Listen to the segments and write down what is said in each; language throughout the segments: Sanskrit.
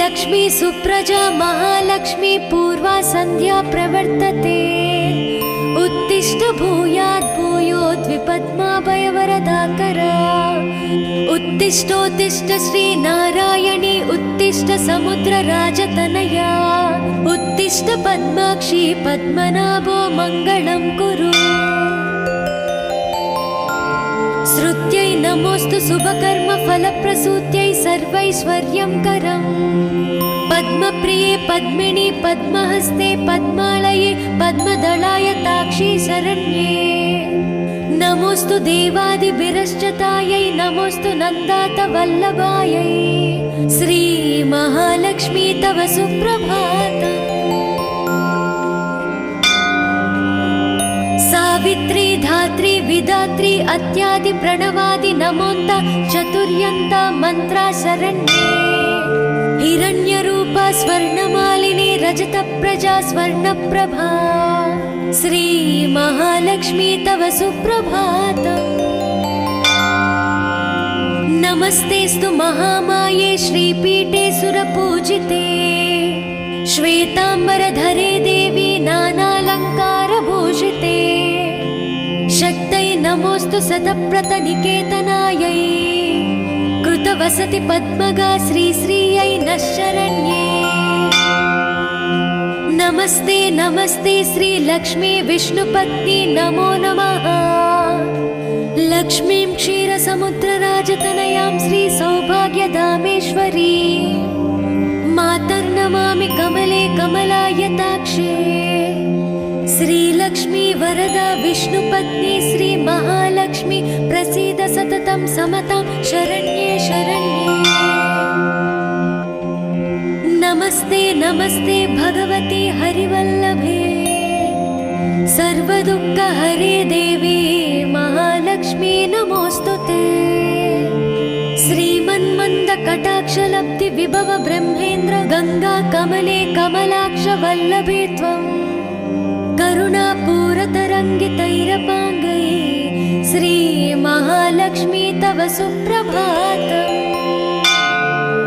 लक्ष्मी सुप्रजा महालक्ष्मी पूर्वा संध्या प्रवर्तते। उत्तिष्ठ भूयात् भूयोद्विपद्माभयवरदाकरा। उत्तिष्ठोत्तिष्ठ श्री नारायणी उत्तिष्ठ समुद्रराजतनया। उत्तिष्ठ पद्माक्षी पद्मनाभो मङ्गलं कुरु। श्रुत्यै नमोस्तु शुभकर्म फलप्रसूत्यै सर्वैश्वर्यंकरम्। पद्मप्रिये पद्मिनी पद्महस्ते पद्मालये पद्मदलाय ताक्षी शरण्ये। नमोस्तु देवादिभिरश्चतायै नमोस्तु नन्दात वल्लभायै। श्री महालक्ष्मी तव सुप्रभातम्। सावित्री धात्री विधात्री अत्यादि प्रणवादि नमोन्त चतुर्यन्त मंत्रा शरण्ये। हिरण्यरूपा स्वर्णमालिनी रजत प्रजा स्वर्णप्रभा। श्री महालक्ष्मी तव सुप्रभातम्। नमस्तेस्तु महामाये श्रीपीठे सुरपूजिते। श्वेतांबरधरे देवी नानालंकारभूषिते। शक्तै नमोस्तु शतप्रतनिकेतनायै। कृतवसति पद्मगा श्रीश्रियै नः शरण्ये। नमस्ते नमस्ते श्री लक्ष्मी विष्णुपत्नी नमो नमः। लक्ष्मीं क्षीरसमुद्रराजतनयां श्री सौभाग्यधामेश्वरी। मातर्नमामि कमले कमलायताक्षे। श्रीलक्ष्मी वरदा विष्णुपत्नी श्री महालक्ष्मी प्रसीद सततं समतां शरण्ये शरण्ये। नमस्ते नमस्ते भगवती हरिवल्लभे। सर्वदुःखहरे देवी महालक्ष्मी नमोस्तुते। श्रीमन्मन्दकटाक्षलब्धि विभव ब्रह्मेन्द्र गंगा कमले कमलाक्ष वल्लभे त्वम्। करुणापूरतरङ्गितैरपाङ्गै श्री महालक्ष्मी तव सुप्रभातम्।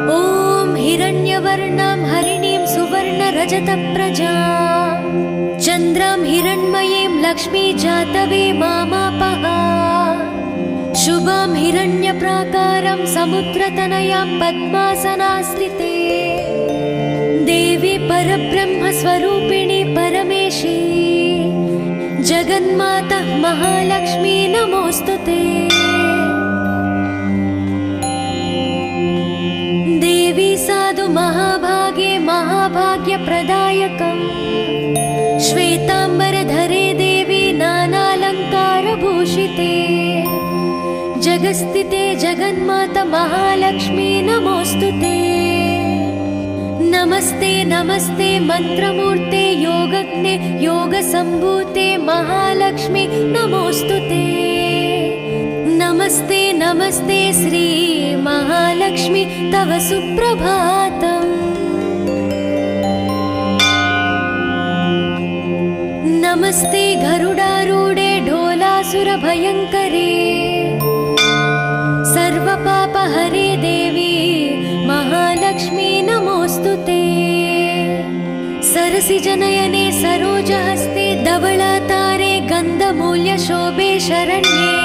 ॐ हिरण्यवर्णां हरिणीं सुवर्णरजतप्रजां। चन्द्रां हिरण्मयीं लक्ष्मी जातवे मामापः। शुभां हिरण्यप्राकारं समुद्रतनयां पद्मासनाश्रिते। देवी परब्रह्मस्वरूपिणी परमेशी। जगन्माता महालक्ष्मी नमोस्तुते। देवी साधु महाभागे महाभाग्यप्रदायकम्। श्वेतांबरधरे देवी नानालंकारभूषिते। जगस्थिते जगन्माता महालक्ष्मी नमोस्तुते। नमस्ते नमस्ते मंत्रमूर्ते योगज्ञे योगसंभूते महालक्ष्मी नमोस्तुते। नमस्ते नमस्ते श्री महालक्ष्मी तव सुप्रभातम्। नमस्ते गरुडारूढे ढोलासुरभयङ्करे। सर्वपापहरे देवी महालक्ष्मी नमोस्तुते। सरसिजनयने सरोजहस्ते धवलातारे गन्धमूल्यशोभे शरण्ये।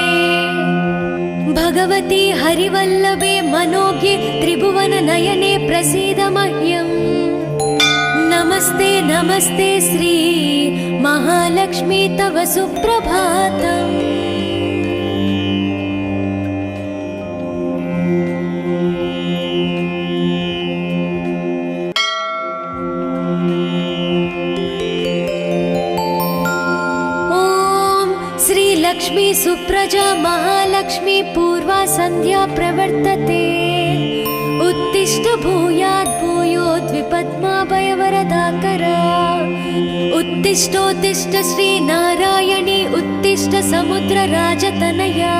भगवती हरिवल्लभे मनोज्ञे त्रिभुवननयने प्रसीद मह्यम्। नमस्ते नमस्ते श्री महालक्ष्मी तव सुप्रभातम्। लक्ष्मी सुप्रजा महालक्ष्मी पूर्वा संध्या प्रवर्तते। उत्तिष्ठ भूयात् भूयोद्विपद्माभयवरदाकरा। उत्तिष्ठोत्तिष्ठ श्री नारायणी उत्तिष्ठ समुद्रराजतनया।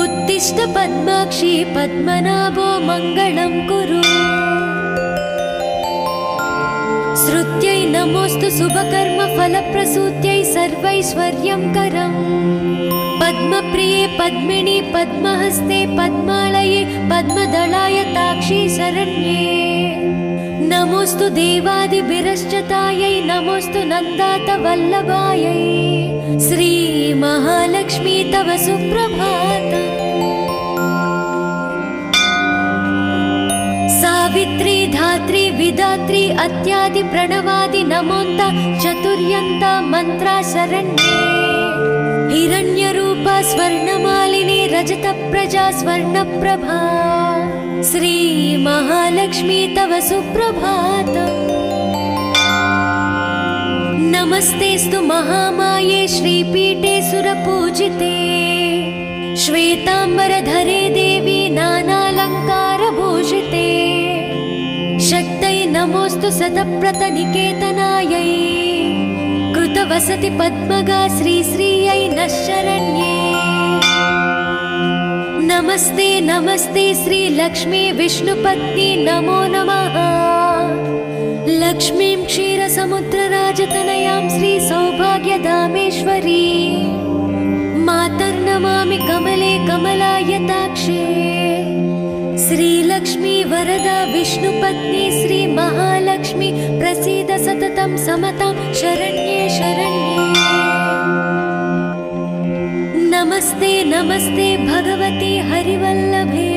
उत्तिष्ठ पद्माक्षी पद्मनाभो मङ्गलं कुरु। श्रुत्यै नमोस्तु शुभकर्म फलप्रसूत्यै सर्वैश्वर्यंकरम्। पद्मप्रिये पद्मिनी पद्महस्ते पद्मालये पद्मदलाय ताक्षी शरण्ये। नमोस्तु देवादिभिरश्चतायै नमोस्तु नन्दातवल्लभायै श्री महालक्ष्मी तव सुप्रभातम्। सावित्री धात्री विधात्री अत्यादि प्रणवादि नमोन्त चतुर्यन्त मंत्रा शरण्ये हिरण्यरूपा स्वर्णमालिनी रजत प्रजा स्वर्णप्रभा श्री महालक्ष्मी तव सुप्रभातम्। नमस्तेस्तु महामाये श्रीपीठे सुरपूजिते श्वेतांबरधरे देवी नानालंकारभूषिते शक्तये नमोस्तु शतप्रतनिकेतनायै कृतवसति पद्मगा श्रीश्रियै नः शरण्ये। नमस्ते नमस्ते श्री लक्ष्मी विष्णुपत्नी नमो नमः। लक्ष्मीं क्षीरसमुद्रराजतनयां श्री सौभाग्यधामेश्वरी मातर्नमामि कमले कमलायताक्षे श्रीलक्ष्मी वरदा विष्णुपत्नी श्री महालक्ष्मी प्रसीद सततं समतां शरण्ये शरण्ये। नमस्ते नमस्ते भगवती हरिवल्लभे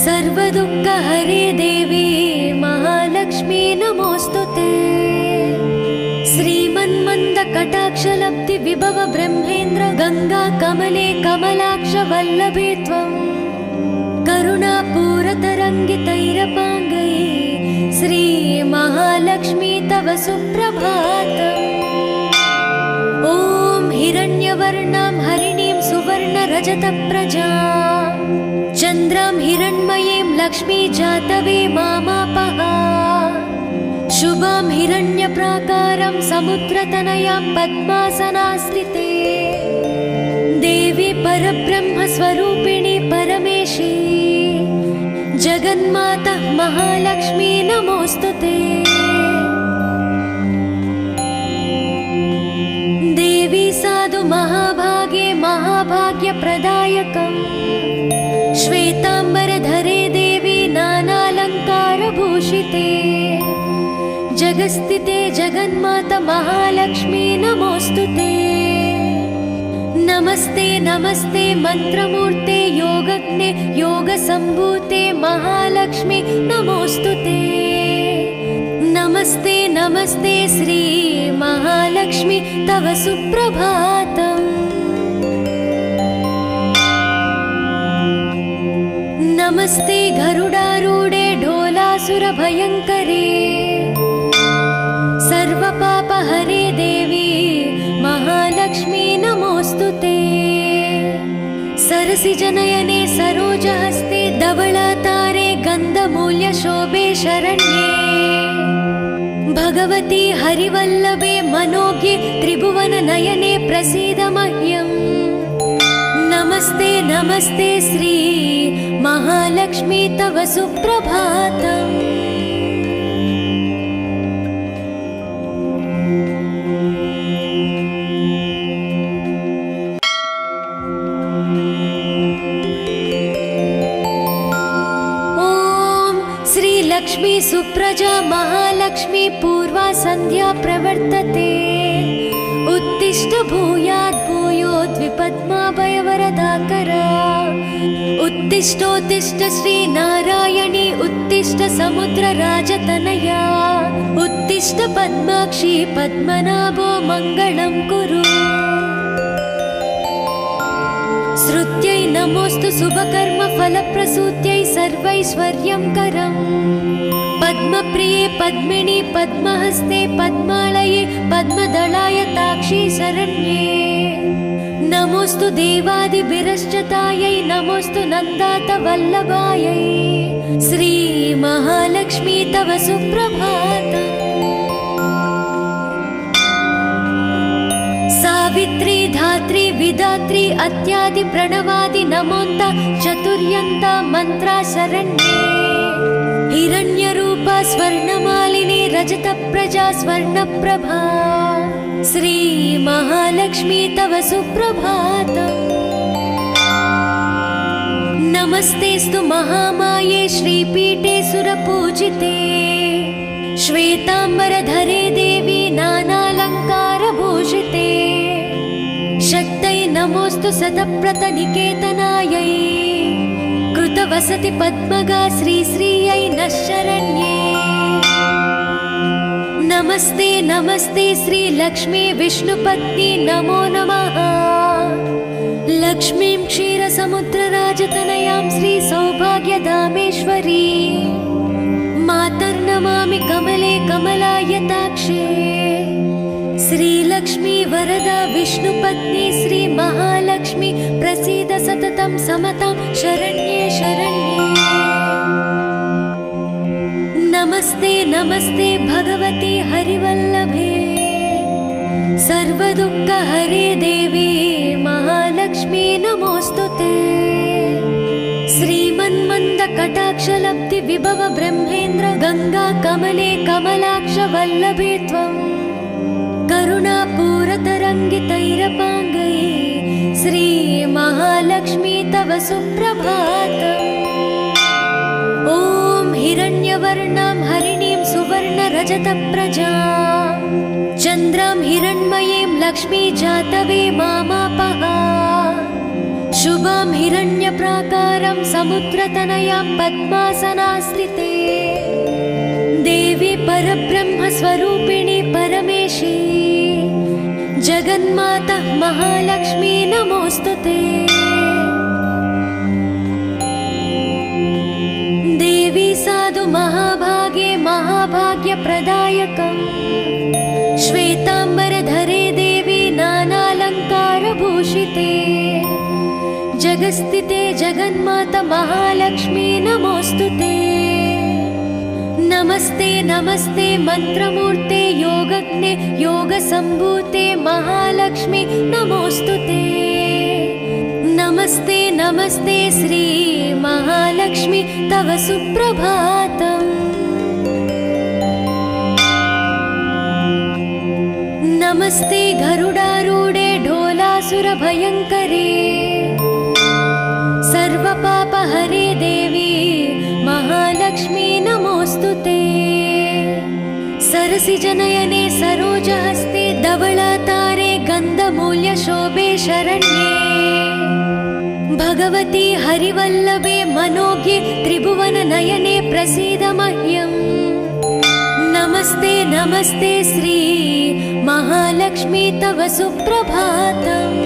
सर्वदुःखहरे देवी महालक्ष्मी नमोस्तुते। श्रीमन्मन्दकटाक्षलब्धि विभव ब्रह्मेन्द्र गंगा कमले कमलाक्ष वल्लभे त्वं करुणापूरतरङ्गितैरपाङ्गै श्री महालक्ष्मी तव सुप्रभातम्। ॐ हिरण्यवर्णां हरिणीं सुवर्णरजतप्रजां चन्द्रां हिरण्मयीं लक्ष्मी जातवे मामापः शुभां हिरण्यप्राकारं समुद्रतनयां पद्मासनास्थिते देवी परब्रह्मस्वरूपिणी परमेशी जगन्माता महालक्ष्मी नमोस्तुते। देवी साधु महाभागे महाभाग्यप्रदायकम् श्वेतांबरधरे देवी नानालंकारभूषिते जगस्थिते जगन्माता महालक्ष्मी नमोस्तुते। नमस्ते नमस्ते मंत्रमूर्ते योगज्ञे योगसंभूते महालक्ष्मी नमोस्तुते। नमस्ते नमस्ते श्री महालक्ष्मी तव सुप्रभातम्। नमस्ते गरुडारूढे ढोलासुरभयङ्करे सर्वपापहरे देवी महालक्ष्मी नमोस्तुते। सरसिजनयने सरोजहस्ते धवलातारे गन्धमूल्यशोभे शरण्ये भगवती हरिवल्लभे मनोज्ञे त्रिभुवननयने प्रसीद मह्यम्। नमस्ते नमस्ते श्री महालक्ष्मी तव सुप्रभातम्। लक्ष्मी सुप्रजा महालक्ष्मी पूर्वा संध्या प्रवर्तते उत्तिष्ठ भूयात् भूयोद्विपद्माभयवरदाकरा उत्तिष्ठोत्तिष्ठ श्री नारायणी उत्तिष्ठ समुद्रराजतनया उत्तिष्ठ पद्माक्षी पद्मनाभो मङ्गलं कुरु। श्रुत्यै नमोस्तु शुभकर्म फलप्रसूत्यै सर्वैश्वर्यंकरम् पद्मप्रिये पद्मिनी पद्महस्ते पद्मालये पद्मदलायताक्षी शरण्ये नमोस्तु देवादिभिरश्चतायै नमोस्तु नन्दातवल्लभायै श्री महालक्ष्मी तव सुप्रभातम्। सावित्री धात्री विधात्री अत्यादि प्रणवादि नमोन्त चतुर्यन्त मंत्रा शरण्ये हिरण्यरूपा स्वर्णमालिनी रजत प्रजा स्वर्णप्रभा श्री महालक्ष्मी तव सुप्रभातम्। नमस्तेस्तु महामाये श्रीपीठे सुरपूजिते श्वेतांबरधरे देवी नानालङ्कारभूषिते शक्तै नमोस्तु सतप्रतनिकेतनायै कृतवसति पद्मगा श्रीश्रियै नः शरण्ये नमस्ते नमस्ते श्रीलक्ष्मी विष्णुपत्नी नमो नमः लक्ष्मीं क्षीरसमुद्रराजतनयां श्रीसौभाग्यधामेश्वरी मातर्नमामि कमले कमलायताक्षे श्रीलक्ष्मी वरदा विष्णुपत्नी श्रीमहालक्ष्मी प्रसीद सततं समतां शरण्ये शरण्ये नमस्ते नमस्ते भगवती हरिवल्लभे सर्वदुःखहरे देवी महालक्ष्मी नमोस्तुते श्रीमन्मन्दकटाक्षलब्धि विभव ब्रह्मेन्द्र गंगा कमले कमलाक्ष वल्लभे त्वं करुणापूरतरङ्गितैरपाङ्गै श्री महालक्ष्मी तव सुप्रभातम् ॐ हिरण्यवर्णां हरिणीं सुवर्णरजतप्रजां चन्द्रां हिरण्मयीं लक्ष्मी जातवे मामापः शुभां हिरण्यप्राकारं समुद्रतनयां पद्मासनास्थिते देवी परब्रह्मस्वरूपिणी परमेशी जगन्माता महालक्ष्मी नमोस्तुते देवी साधु महाभागे महाभाग्यप्रदायकम् श्वेतांबरधरे देवी नानालङ्कारभूषिते जगस्थिते जगन्माता महालक्ष्मी नमोस्तुते नमस्ते नमस्ते मंत्रमूर्ते योगज्ञे योगसम्भूते महालक्ष्मी नमोस्तुते नमस्ते नमस्ते श्री महालक्ष्मी तव सुप्रभातम् नमस्ते गरुडारूढे ढोलासुरभयङ्करे सर्वपापहरे देवी महालक्ष्मी नमोस्तुते सरसिजनयने सरोजहस्ते धवलातारे गन्धमूल्यशोभे शरण्ये भगवती हरिवल्लभे मनोज्ञे त्रिभुवननयने प्रसीद मह्यम् नमस्ते नमस्ते श्री महालक्ष्मी तव सुप्रभातम्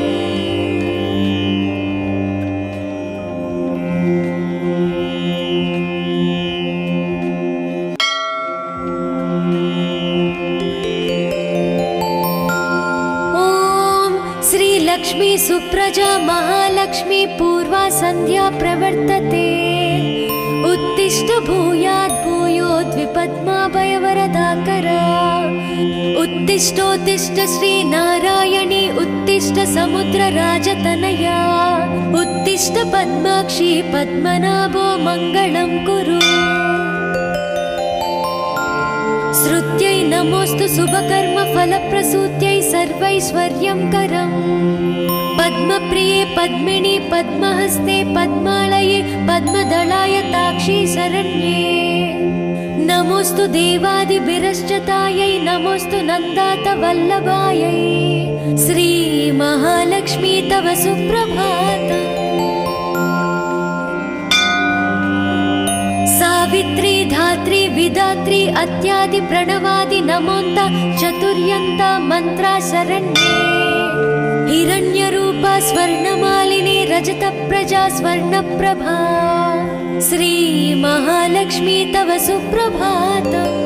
लक्ष्मी सुप्रजा महालक्ष्मी पूर्वा संध्या प्रवर्तते उत्तिष्ठ भूयात् भूयोद्विपद्माभयवरदाकरा उत्तिष्ठोत्तिष्ठ श्री नारायणी उत्तिष्ठ समुद्रराजतनया उत्तिष्ठ पद्माक्षी पद्मनाभो मङ्गलं कुरु श्रुत्यै नमोस्तु शुभकर्म फलप्रसूत्यै सर्वैश्वर्यं करम् पद्मप्रिये पद्मिनी पद्महस्ते पद्मालये पद्मदलायताक्षी शरण्ये नमोस्तु देवादिभिरश्चतायै नमोस्तु नन्दातवल्लभायै श्री महालक्ष्मी तव सुप्रभातम् सावित्री धात्री विधात्री अत्यादि प्रणवादि नमोन्त चतुर्यन्त मंत्रा शरण्ये हिरण्यरूपा स्वर्णमालिनी रजतप्रजा स्वर्णप्रभा श्री महालक्ष्मी तव सुप्रभातम्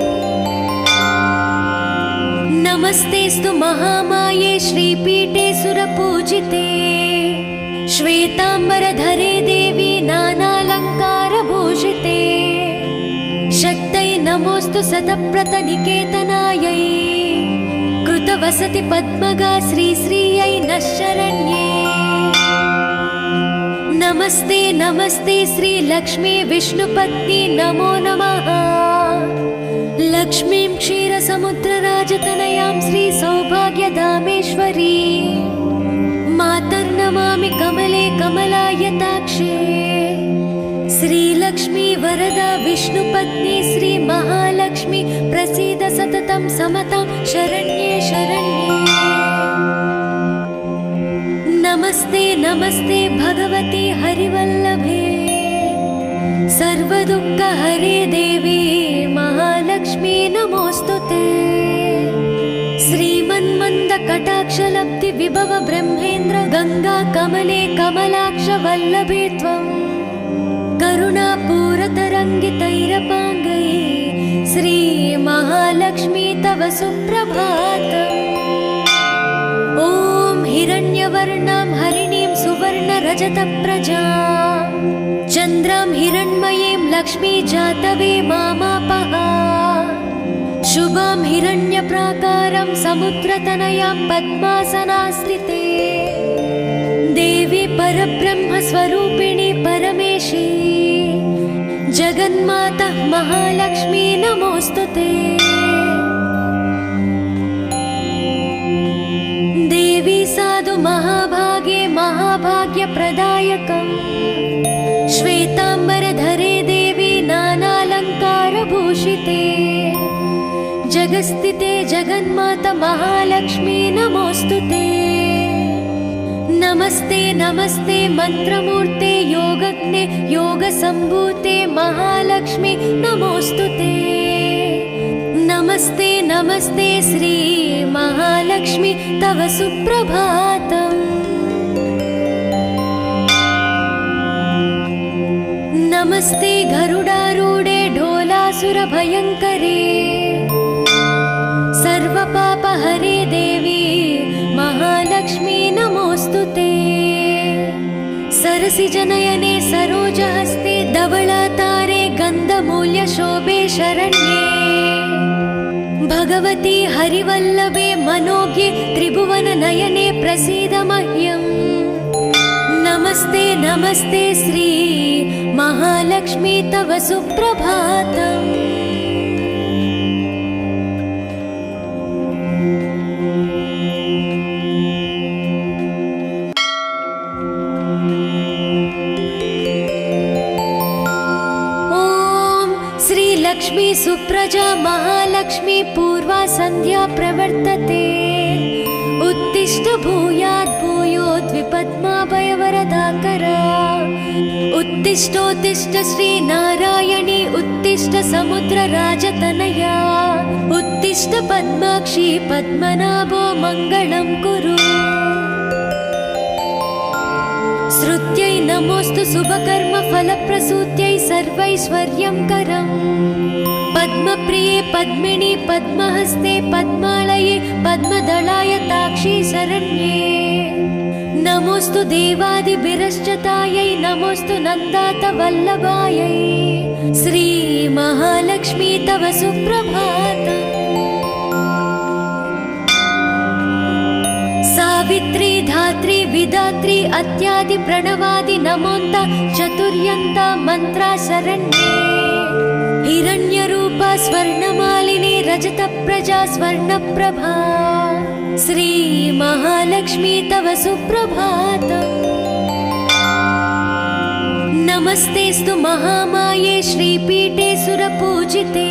नमस्तेस्तु महामाये श्रीपीठे सुरपूजिते श्वेतांबरधरे देवी नानालङ्कारभूषिते शक्तै नमोस्तु सतप्रतनिकेतनायै कृतवसति पद्मगा श्रीश्रियै नः शरण्ये नमस्ते नमस्ते श्रीलक्ष्मी विष्णुपत्नी नमो नमः लक्ष्मीं क्षीरसमुद्रराजतनयां श्रीसौभाग्यधामेश्वरी मातर्नमामि कमले कमलायताक्षे श्रीलक्ष्मी वरदा विष्णुपत्नी श्री महालक्ष्मी प्रसीद सततं समतां शरण्ये शरण्ये। नमस्ते नमस्ते भगवती हरिवल्लभे सर्वदुःखहरे देवी महालक्ष्मी नमोस्तुते। श्रीमन्मन्दकटाक्षलब्धि विभव ब्रह्मेन्द्र गंगा कमले कमलाक्ष वल्लभे त्वं करुणापूरतरङ्गितैरपाङ्गै श्री महालक्ष्मी तव सुप्रभातम्। ॐ हिरण्यवर्णां हरिणीं सुवर्णरजतप्रजां चन्द्रां हिरण्मयीं लक्ष्मी जातवे मामापः। शुभां हिरण्यप्राकारं समुद्रतनयां पद्मासनास्थिते देवी परब्रह्मस्वरूपिणी परमेशी जगन्माता महालक्ष्मी नमोस्तुते। देवी साधु महाभागे महाभाग्यप्रदायकम् श्वेताम्बरधरे देवी नानालङ्कारभूषिते जगस्थिते जगन्माता महालक्ष्मी नमोस्तुते। नमस्ते नमस्ते मंत्रमूर्ते योगज्ञे योगसम्भूते महालक्ष्मी नमोस्तुते। नमस्ते नमस्ते श्री महालक्ष्मी तव सुप्रभातम्। नमस्ते गरुडारूढे ढोलासुरभयङ्करे सर्वपापहरे देवी महालक्ष्मी नमोस्तुते। सरसिजनयने सरोजहस्ते धवलातारे गन्धमूल्यशोभे शरण्ये। भगवती हरिवल्लभे मनोज्ञे त्रिभुवननयने प्रसीद मह्यम्। नमस्ते नमस्ते श्री महालक्ष्मी तव सुप्रभातम्। लक्ष्मी सुप्रजा महालक्ष्मी पूर्वा संध्या प्रवर्तते। उत्तिष्ठ भूयात् भूयोद्विपद्माभयवरदाकरा। उत्तिष्ठोत्तिष्ठ श्री नारायणी उत्तिष्ठ समुद्रराजतनया। उत्तिष्ठ पद्माक्षी पद्मनाभो मङ्गलं कुरु। श्रुत्यै नमोस्तु शुभकर्म फलप्रसूत्यै सर्वैश्वर्यं करम्। पद्मप्रिये पद्मिनी पद्महस्ते पद्मालये पद्मदलाय ताक्षी शरण्ये। नमोस्तु देवादिभिरश्चतायै नमोस्तु नन्दात वल्लभायै श्री महालक्ष्मी तव सुप्रभातम्। सावित्री धात्री विधात्री अत्यादि प्रणवादि नमोन्त चतुर्यन्त मंत्रा शरण्ये। हिरण्यरूपा स्वर्णमालिनी रजतप्रजा स्वर्णप्रभा श्री महालक्ष्मी तव सुप्रभातम्। नमस्तेस्तु महामाये श्रीपीठे सुरपूजिते।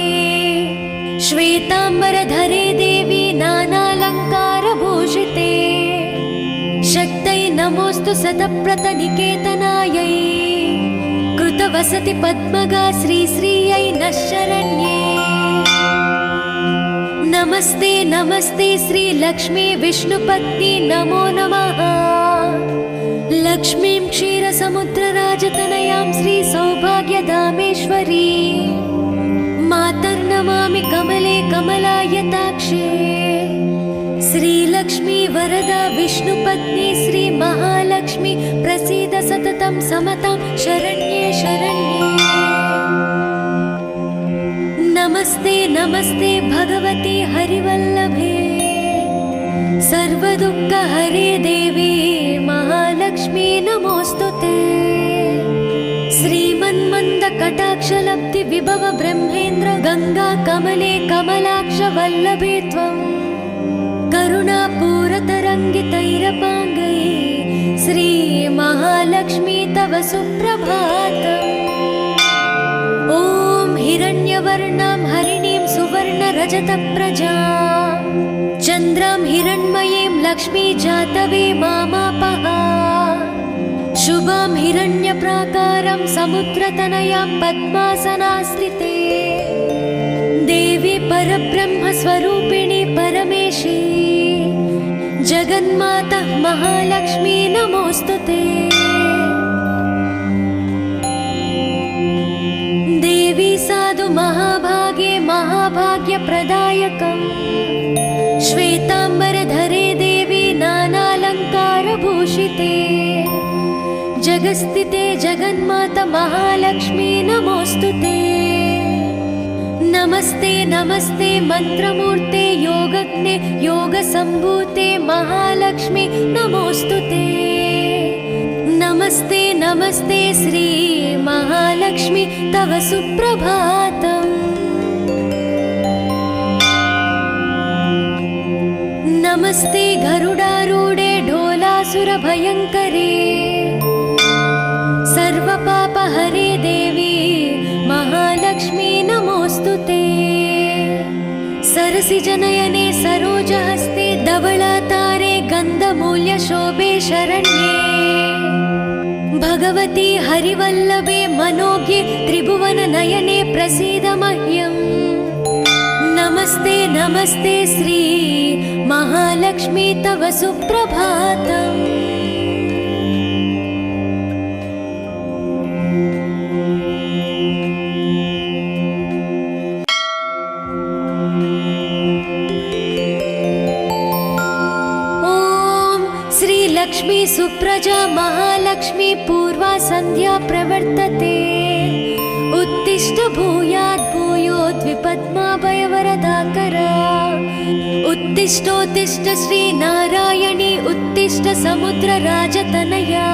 श्वेताम्बरधरे देवी नानालङ्कारभूषिते। शक्तै नमोस्तु शतप्रतनिकेतनायै। कृतवसति पद्मगा श्रीश्रियै नः शरण्ये। नमस्ते नमस्ते श्री लक्ष्मी विष्णुपत्नी नमो नमः। लक्ष्मीं क्षीरसमुद्रराजतनयां श्री सौभाग्यधामेश्वरी मातर्नमामि कमले कमलायताक्षे। श्रीलक्ष्मी वरदा विष्णुपत्नी श्री महालक्ष्मी प्रसीद सततं समतां शरण्ये शरण्ये। नमस्ते नमस्ते भगवती हरिवल्लभे सर्वदुःखहरे देवी महालक्ष्मी नमोस्तुते। श्रीमन्मन्दकटाक्षलब्धि विभव ब्रह्मेन्द्र गंगा कमले कमलाक्ष वल्लभे त्वं करुणापूरतरङ्गितैरपाङ्गै श्री महालक्ष्मी तव सुप्रभातम्। ॐ हिरण्यवर्णां हरिणीं सुवर्णरजतप्रजा चन्द्रां हिरण्मयीं लक्ष्मी जातवे मामापः शुभां हिरण्यप्राकारं समुद्रतनयां पद्मासनास्थिते देवी परब्रह्मस्वरूपिणी परमेशी जगन्माता महालक्ष्मी नमोस्तुते। देवी साधु महाभागे महाभाग्यप्रदायकम् श्वेतांबरधरे देवी नानालंकारभूषिते जगस्थिते जगन्माता महालक्ष्मी नमोस्तुते। नमस्ते नमस्ते मंत्रमूर्ते योगज्ञे योगसंभूते महालक्ष्मी नमोस्तुते। नमस्ते नमस्ते श्री महालक्ष्मी तव सुप्रभातम्। नमस्ते गरुडारूढे ढोलासुरभयङ्करे सर्वपापहरे देवी महालक्ष्मी नमोस्तुते। सरसिजनयने सरोजहस्ते धवलातारे गन्धमूल्यशोभे शरण्ये भगवती हरिवल्लभे मनोज्ञे त्रिभुवननयने प्रसीद मह्यम्। नमस्ते नमस्ते श्री महालक्ष्मी तव सुप्रभातम्। लक्ष्मी सुप्रजा महालक्ष्मी पूर्वा संध्या प्रवर्तते उत्तिष्ठ भूयात् भूयोद्विपद्माभयवरदाकरा उत्तिष्ठोत्तिष्ठ श्री नारायणी उत्तिष्ठ समुद्रराजतनया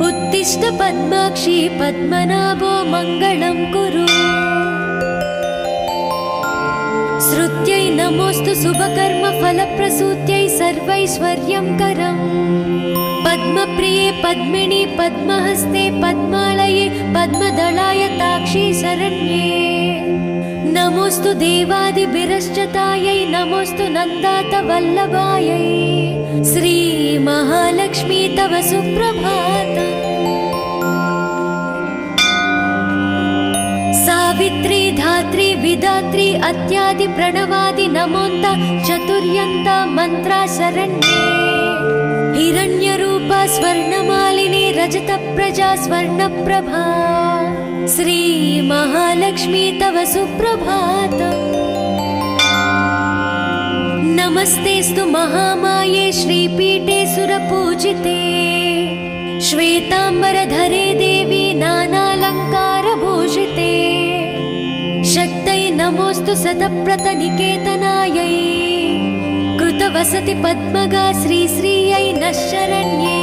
उत्तिष्ठ पद्माक्षी पद्मनाभो मङ्गलं कुरु। श्रुत्यै नमोस्तु शुभकर्म फलप्रसूत्यै सर्वैश्वर्यं करम् पद्मप्रिये पद्मिनी पद्महस्ते पद्मालये पद्मदलाय ताक्षी शरण्ये नमोस्तु देवादिभिरश्चतायै नमोस्तु नन्दात वल्लभायै श्री महालक्ष्मी तव सुप्रभातम्। सावित्री धात्री विधात्री अत्यादि प्रणवादि नमोन्त चतुर्यन्ता मंत्रा शरण्ये हिरण्यरूपा स्वर्णमालिनी रजतप्रजा स्वर्णप्रभा श्री महालक्ष्मी तव सुप्रभातम्। नमस्तेस्तु महामाये श्रीपीठे सुरपूजिते श्वेतांबरधरे देवी नानालंकारभूषिते शक्तै नमोस्तु शतप्रतनिकेतनायै कृतवसति पद्मगा श्रीश्रियै नः शरण्ये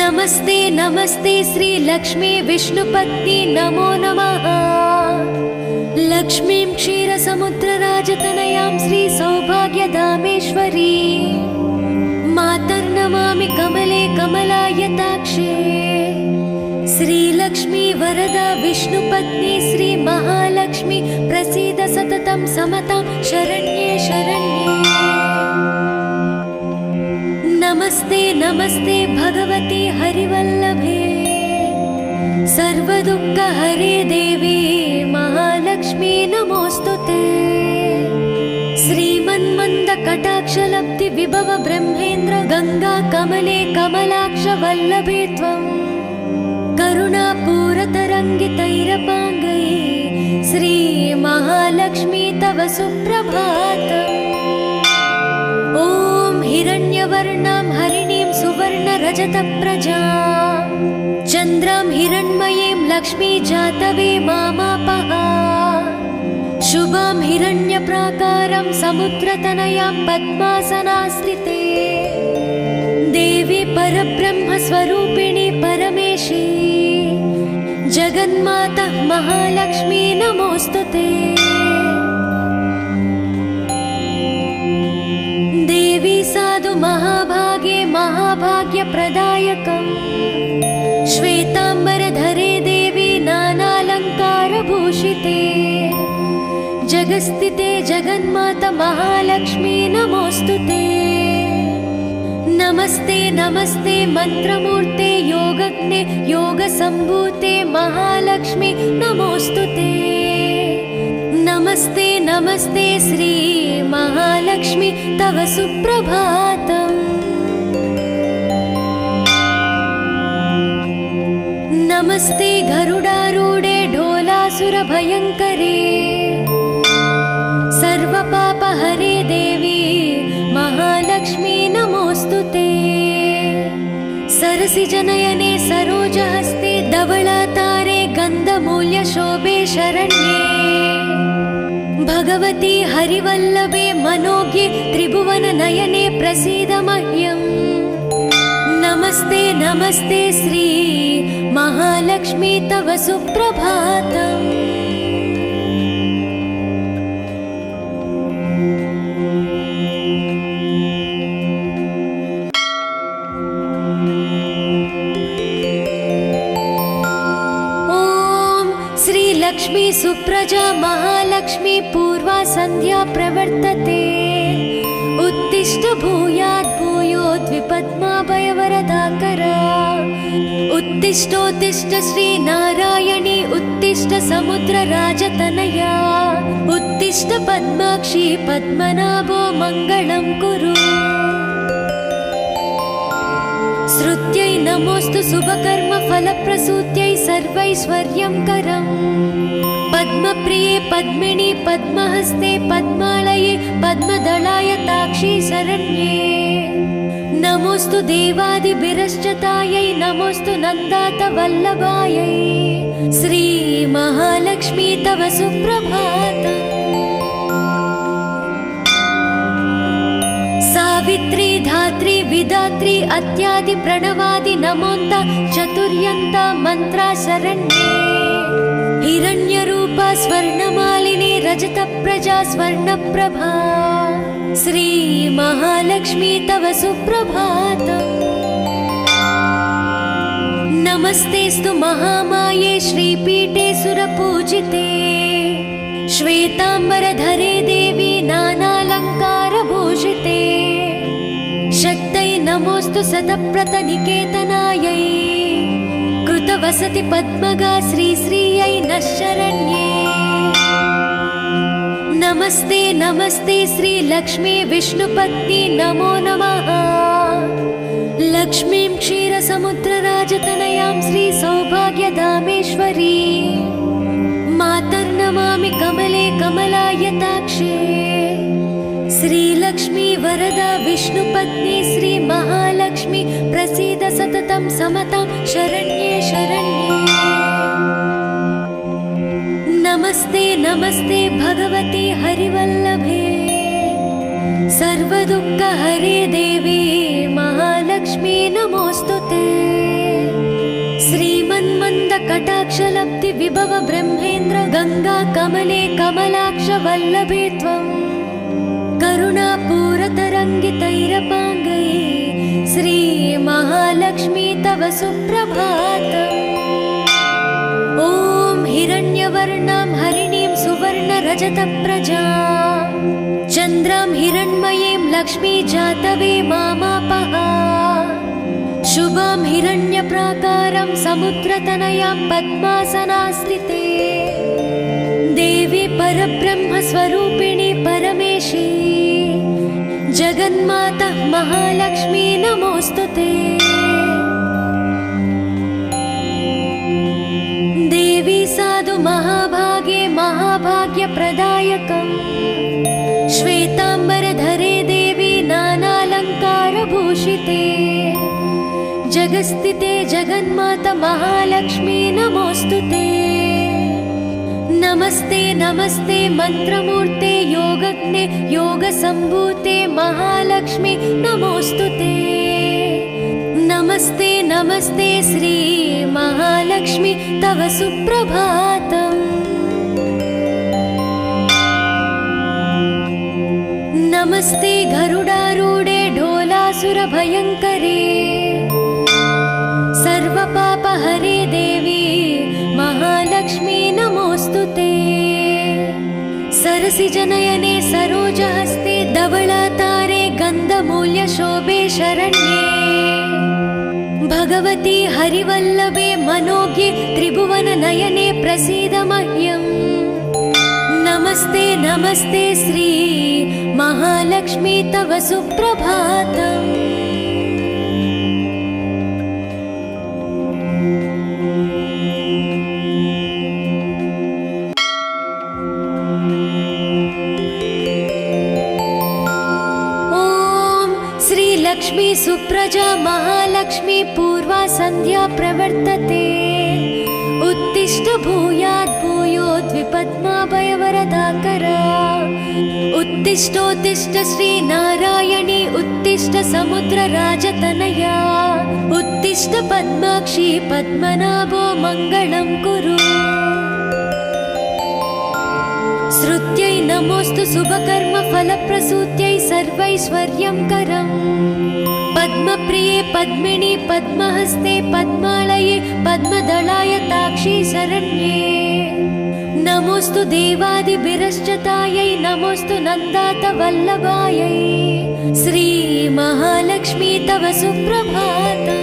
नमस्ते नमस्ते श्री लक्ष्मी विष्णुपत्नी नमो नमः लक्ष्मीं क्षीरसमुद्रराजतनयां श्री सौभाग्यधामेश्वरी मातर्नमामि कमले कमलायताक्षे श्रीलक्ष्मी वरदा विष्णुपत्नी श्री महालक्ष्मी प्रसीद सततं समतां शरण्ये शरण्ये। नमस्ते नमस्ते भगवती हरिवल्लभे सर्वदुःखहरे देवी महालक्ष्मी नमोस्तुते। श्रीमन्मन्दकटाक्षलब्धि विभव ब्रह्मेन्द्र गंगा कमले कमलाक्ष वल्लभे त्वम् करुणापूरतरङ्गितैरपाङ्गै श्री महालक्ष्मी तव सुप्रभातम्। ॐ हिरण्यवर्णां हरिणीं सुवर्णरजतप्रजा चन्द्रां हिरण्मयीं लक्ष्मी जातवे मामापः शुभां हिरण्यप्राकारं समुद्रतनयां पद्मासनास्थिते देवी परब्रह्मस्वरूपिणी परमेशी जगन्माता महालक्ष्मी नमोस्तुते। देवी साधु महाभागे महाभाग्यप्रदायकम् श्वेतांबरधरे देवी जगन्मातालङ्कारभूषिते जगस्थिते जगन्माता महालक्ष्मी नमोऽस्तुते। नमस्ते नमस्ते मंत्रमूर्ते योगज्ञे योगसम्भूते महालक्ष्मी नमोऽस्तुते। नमस्ते नमस्ते श्री महालक्ष्मी तव सुप्रभातम्। नमस्ते गरुडारूढे ढोलासुरभयङ्करे सर्वपापहरे देवी महालक्ष्मी नमोऽस्तुते। सरसिजनयने सरोजहस्ते धवलातारे गन्धमूल्यशोभे शरण्ये भगवती हरिवल्लभे मनोज्ञे त्रिभुवननयने प्रसीद मह्यम्। नमस्ते नमस्ते श्री महालक्ष्मी तव सुप्रभातम्। लक्ष्मी सुप्रजा महालक्ष्मी पूर्वा संध्या प्रवर्तते उत्तिष्ठ भूयात् भूयोद्विपद्माभयवरदाकरा। उत्तिष्ठोत्तिष्ठ श्री नारायणी उत्तिष्ठ समुद्रराजतनया उत्तिष्ठ पद्माक्षी पद्मनाभो मङ्गलं कुरु। श्रुत्यै नमोऽस्तु शुभकर्म फलप्रसूत्यै सर्वैश्वर्यं करम्। पद्मप्रिये पद्मिनी पद्महस्ते पद्मालये पद्मदलाय ताक्षी शरण्ये नमोऽस्तु देवादिभिरश्चतायै नमोऽस्तु नन्दात वल्लभायै। श्री महालक्ष्मी तव सुप्रभातम्। सावित्री धात्री विधात्री अत्यादि प्रणवादि नमोन्त चतुर्यन्ता मन्त्रा शरण्ये हिरण्यरूपा स्वर्णमालिनी रजतप्रजा स्वर्णप्रभा। श्री महालक्ष्मी तव सुप्रभातम्। नमस्तेस्तु महामाये श्रीपीठे सुरपूजिते श्वेताम्बरधरे देवी नानालङ्कारभूषिते। शक्तै नमोऽस्तु सतप्रतनिकेतनायै कृतवसति पद्मगा श्रीश्रियै नः शरण्ये। नमस्ते नमस्ते श्री लक्ष्मी विष्णुपत्नी नमो नमः। लक्ष्मीं क्षीरसमुद्रराजतनयां श्री सौभाग्यधामेश्वरी मातर्नमामि कमले कमलायताक्षे। श्रीलक्ष्मी वरदा विष्णुपत्नी श्री महालक्ष्मी प्रसीद सततं समतां शरण्ये शरण्ये। नमस्ते नमस्ते भगवती हरिवल्लभे सर्वदुःखहरे देवी महालक्ष्मी नमोऽस्तुते। श्रीमन्मन्दकटाक्षलब्धि विभव ब्रह्मेन्द्र गंगा कमले कमलाक्ष वल्लभे त्वम् करुणापूरतरङ्गितैरपाङ्गै। श्री महालक्ष्मी तव सुप्रभातम्। ॐ हिरण्यवर्णां हरिणीं सुवर्णरजतप्रजां चन्द्रां हिरण्मयीं लक्ष्मी जातवे मामापः। शुभां हिरण्यप्राकारं समुद्रतनयां पद्मासनास्थिते देवी परब्रह्मस्वरूपिणी परमेशी जगन्माता महालक्ष्मी नमोऽस्तुते। देवी साधु महाभागे महाभाग्यप्रदायकम् श्वेताम्बरधरे देवी नानालङ्कारभूषिते जगस्थिते जगन्माता महालक्ष्मी नमोऽस्तुते। नमस्ते नमस्ते मंत्रमूर्ते योगज्ञे योगसम्भूते महालक्ष्मी नमोऽस्तुते। नमस्ते नमस्ते श्री महालक्ष्मी तव सुप्रभातम्। नमस्ते गरुडारूढे ढोलासुरभयङ्करे सर्वपापहरे देवी महालक्ष्मी नमोऽस्तुते। सरसिजनयने सरोजहस्ते धवलातारे गन्धमूल्यशोभे शरण्ये भगवती हरिवल्लभे मनोज्ञे त्रिभुवननयने प्रसीद मह्यम्। नमस्ते नमस्ते श्री महालक्ष्मी तव सुप्रभातम्। लक्ष्मी सुप्रजा महालक्ष्मी पूर्वा संध्या प्रवर्तते। उत्तिष्ठ भूयात् भूयोद्विपद्माभयवरदाकरा। उत्तिष्ठोत्तिष्ठ श्री नारायणी उत्तिष्ठ समुद्रराजतनया। उत्तिष्ठ पद्माक्षी पद्मनाभो मङ्गलं कुरु। श्रुत्यै नमोस्तु शुभकर्म फलप्रसूत्यै सर्वैश्वर्यं करम्। पद्मप्रिये पद्मिनी पद्महस्ते पद्मालये पद्मदलाय ताक्षी शरण्ये। नमोस्तु देवादिभिरश्चतायै नमोस्तु नन्दात वल्लभायै। श्री महालक्ष्मी तव सुप्रभातम्।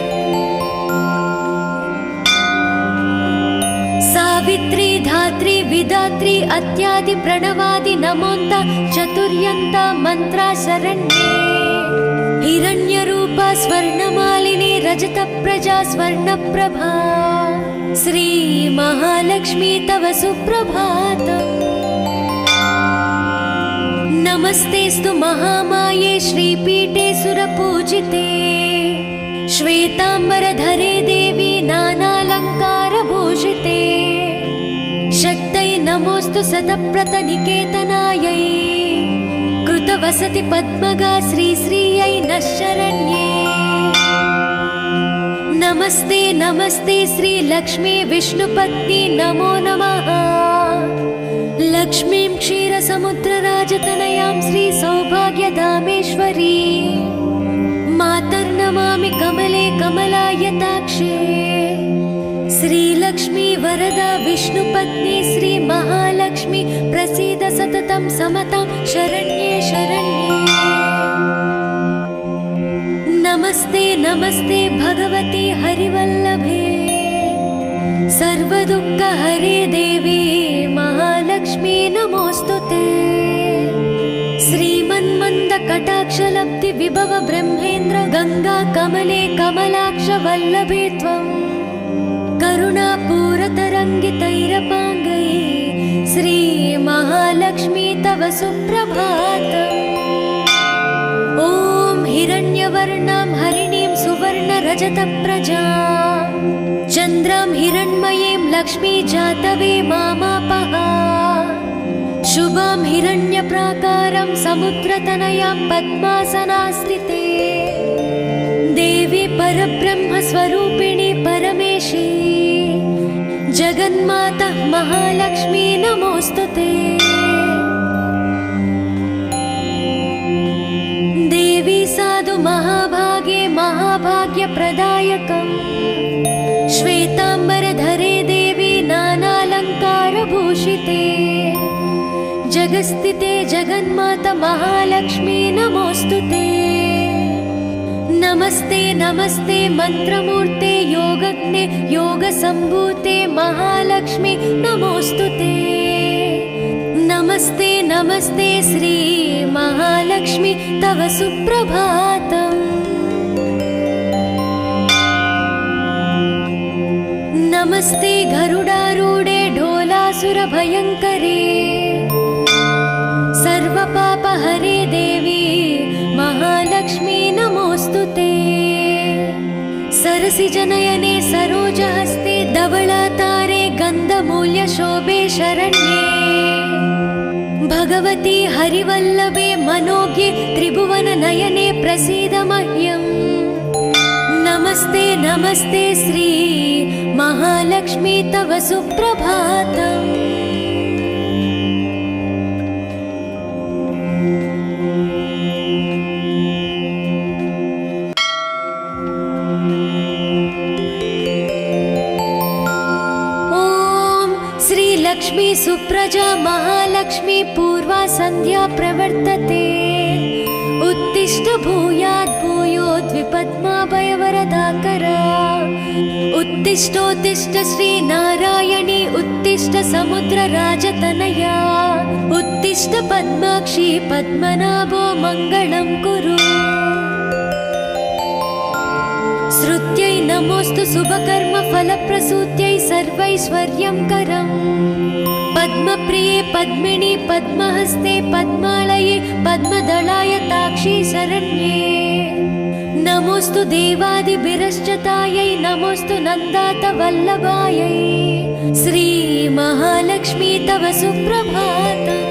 सावित्री धात्री विधात्री अत्यादि प्रणवादि नमोन्त चतुर्यन्त मंत्रा शरण्ये। हिरण्यरूपा स्वर्णमालिनी रजत प्रजा स्वर्णप्रभा। श्री महालक्ष्मी तव सुप्रभातम्। नमस्तेस्तु महामाये श्रीपीठे सुरपूजिते। श्वेतांबरधरे देवी नानालंकारभूषिते। शक्तै नमोस्तु शतप्रतनिकेतनायै। कृतवसति पद्मगा श्रीश्रियै नः शरण्ये। नमस्ते नमस्ते श्री लक्ष्मी विष्णुपत्नी नमो नमः। लक्ष्मीं क्षीरसमुद्रराजतनयां श्री सौभाग्यधामेश्वरी। मातर्नमामि कमले कमलायताक्षे। श्रीलक्ष्मी वरदा विष्णुपत्नी श्री महालक्ष्मी प्रसीद सततं समतां शरण्ये शरण्ये। नमस्ते नमस्ते भगवती हरिवल्लभे। सर्वदुःखहरे देवी महालक्ष्मी नमोस्तुते। श्रीमन्मन्दकटाक्षलब्धि विभव ब्रह्मेन्द्र गंगा कमले कमलाक्ष वल्लभे त्वं। करुणापूरतरङ्गितैरपाङ्गै श्री महालक्ष्मी तव सुप्रभातम्। ॐ हिरण्यवर्णां हरिणीं सुवर्णरजतप्रजां चन्द्रां हिरण्मयीं लक्ष्मी जातवे मामापः। शुभां हिरण्यप्राकारं समुद्रतनयां पद्मासनास्थिते। देवी परब्रह्मस्वरूपिणी परमेशी जगन्माता महालक्ष्मी नमोस्तुते। देवी साधु महाभागे महाभाग्यप्रदायकम्। श्वेतांबरधरे देवी नानालंकारभूषिते। जगस्थिते जगन्माता महालक्ष्मी नमोस्तुते। नमस्ते नमस्ते मंत्रमूर्ते योगज्ञे योगसम्भूते महालक्ष्मी नमोस्तुते। नमस्ते नमस्ते श्री महालक्ष्मी तव सुप्रभातम्। नमस्ते गरुडारूढे ढोलासुरभयङ्करे। सर्वपापहरे देवी महालक्ष्मी नमोस्तुते। सरसिजनयने सरोजहस्ते धवलातारे गन्धमूल्यशोभे शरण्ये। भगवती हरिवल्लभे मनोज्ञे त्रिभुवननयने प्रसीद मह्यम्। नमस्ते नमस्ते श्री महालक्ष्मी तव सुप्रभातम्। श्रीलक्ष्मी सुप्रजा महालक्ष्मी पूर्वा सन्ध्या प्रवर्तते। उत्तिष्ठ भूयात् भूयोद्विपद्माभयवरदाकरा। उत्तिष्ठोत्तिष्ठ श्रीनारायणी उत्तिष्ठ समुद्रराजतनया। उत्तिष्ठ पद्माक्षी पद्मनाभो मङ्गलं कुरु। श्रुत्यै नमोऽस्तु शुभकर्म फलप्रसूत्यै सर्वैश्वर्यं करम्। पद्मप्रिये पद्मिनी पद्महस्ते पद्मालये पद्मदलाय ताक्षी शरण्ये। नमोऽस्तु देवादिभिरश्चतायै नमोऽस्तु नन्दात वल्लभायै। श्री महालक्ष्मी तव सुप्रभातम्।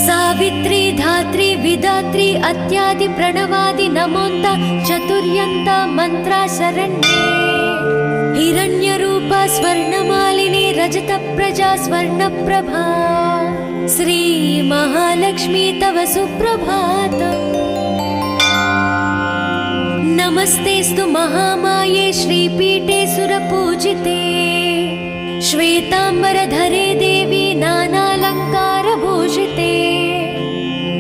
सावित्री धात्री विधात्री अत्यादि प्रणवादि नमोन्त चतुर्यन्त मन्त्रा शरण्ये। हिरण्यरूपा स्वर्णमालिनी रजतप्रजा स्वर्णप्रभा। श्री महालक्ष्मी तव सुप्रभातम्। नमस्तेस्तु महामाये श्रीपीठे सुरपूजिते। श्वेताम्बरधरे देवी नानालङ्कारभूषिते।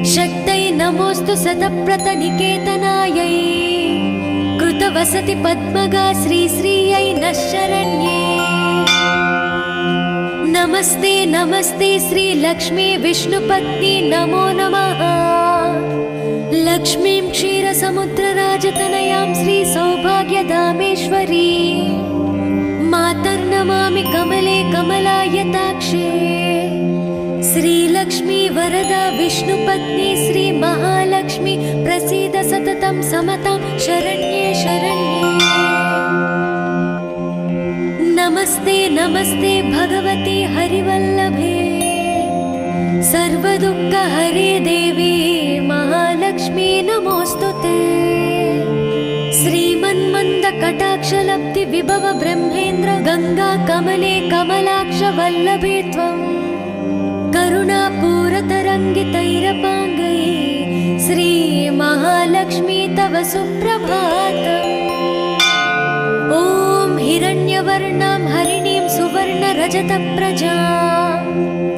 शक्तै नमोऽस्तु शतप्रतनिकेतनायै। कृतवसति पद्मगा श्रीश्रियै नः शरण्ये। नमस्ते नमस्ते श्रीलक्ष्मी विष्णुपत्नी नमो नमः। लक्ष्मीं क्षीरसमुद्रराजतनयां श्रीसौभाग्यधामेश्वरी। मातर्नमामि कमले कमलायताक्षे। श्रीलक्ष्मी वरदा विष्णुपत्नी श्री महालक्ष्मी प्रसीद सततं समतां शरण्ये शरण्ये। नमस्ते नमस्ते भगवती हरिवल्लभे। सर्वदुःखहरे देवी महालक्ष्मी नमोऽस्तुते। श्रीमन्मन्दकटाक्षलब्धि विभव ब्रह्मेन्द्र गंगा कमले कमलाक्ष वल्लभे त्वं। करुणापूरतरङ्गितैरपाङ्गै श्री महालक्ष्मी तव सुप्रभातम्। ॐ हिरण्यवर्णां हरिणीं सुवर्णरजतप्रजां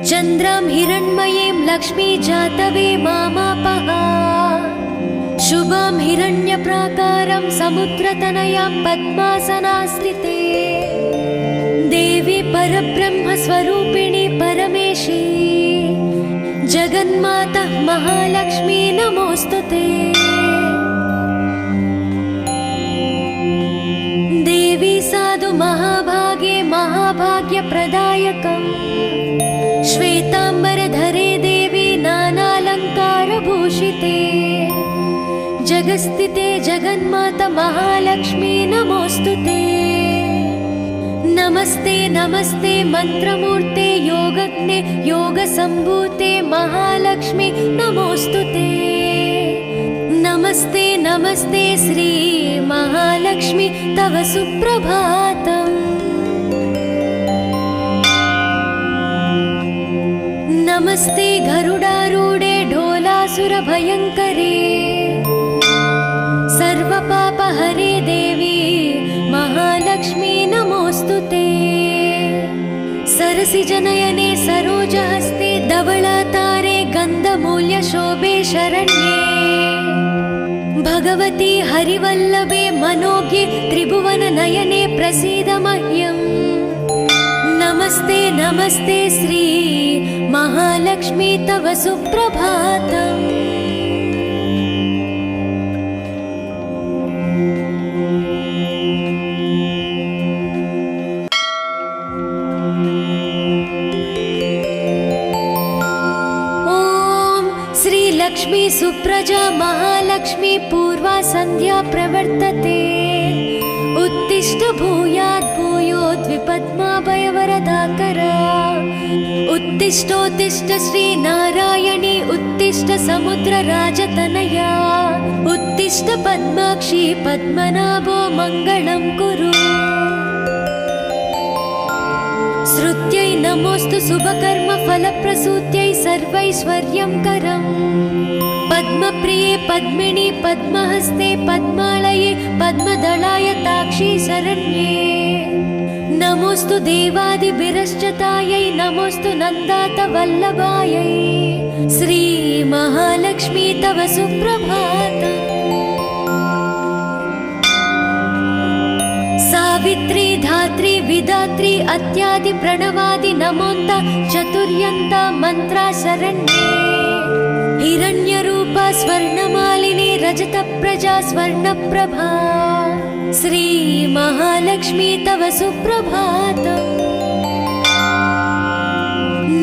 चन्द्रां हिरण्मयीं लक्ष्मी जातवे मामापः। शुभां हिरण्यप्राकारं समुद्रतनयां पद्मासनास्थिते। देवी परब्रह्मस्वरूपिणी परमेशी जगन्माता महालक्ष्मी नमोऽस्तुते। देवी साधु महाभागे महाभाग्यप्रदायकम्। श्वेताम्बरधरे देवी नानालङ्कारभूषिते। जगस्थिते जगन्माता महालक्ष्मी नमोऽस्तुते। नमस्ते नमस्ते मन्त्रमूर्ते योगज्ञे योगसम्भूते महालक्ष्मी नमोऽस्तुते। नमस्ते नमस्ते श्री महालक्ष्मी तव सुप्रभातम्। नमस्ते गरुडारूढे ढोलासुरभयङ्करे। सर्वपापहरे देवी महालक्ष्मी नमोऽस्तुते। सरसिजनयने सरोजहस्ते धवलातारे गन्धमूल्यशोभे शरण्ये। भगवती हरिवल्लभे मनोज्ञे त्रिभुवननयने प्रसीद मह्यम्। नमस्ते नमस्ते श्री महालक्ष्मी तव सुप्रभातम्। लक्ष्मी सुप्रजा महालक्ष्मी पूर्वा सन्ध्या प्रवर्तते। उत्तिष्ठ भूयात् भूयोद्विपद्माभयवरदाकरा। उत्तिष्ठोत्तिष्ठ श्रीनारायणी उत्तिष्ठ समुद्रराजतनया। उत्तिष्ठ पद्माक्षी पद्मनाभो मङ्गलं कुरु। श्रुत्यै नमोऽस्तु शुभकर्म फलप्रसूत्यै सर्वैश्वर्यं करम्। पद्मप्रिये पद्मिनी पद्महस्ते पद्मालये पद्मदलायताक्षी शरण्ये नमोस्तु देवादिभिरश्चतायै नमोस्तु नन्दातवल्लभायै श्री महालक्ष्मी तव सुप्रभातम् सावित्री धात्री विधात्री अत्यादि प्रणवादि नमोन्त चतुर्यन्ता मन्त्रा शरण्ये हिरण्यरूपा स्वर्णमालिनी रजतप्रजा स्वर्णप्रभा श्री महालक्ष्मी तव सुप्रभातम्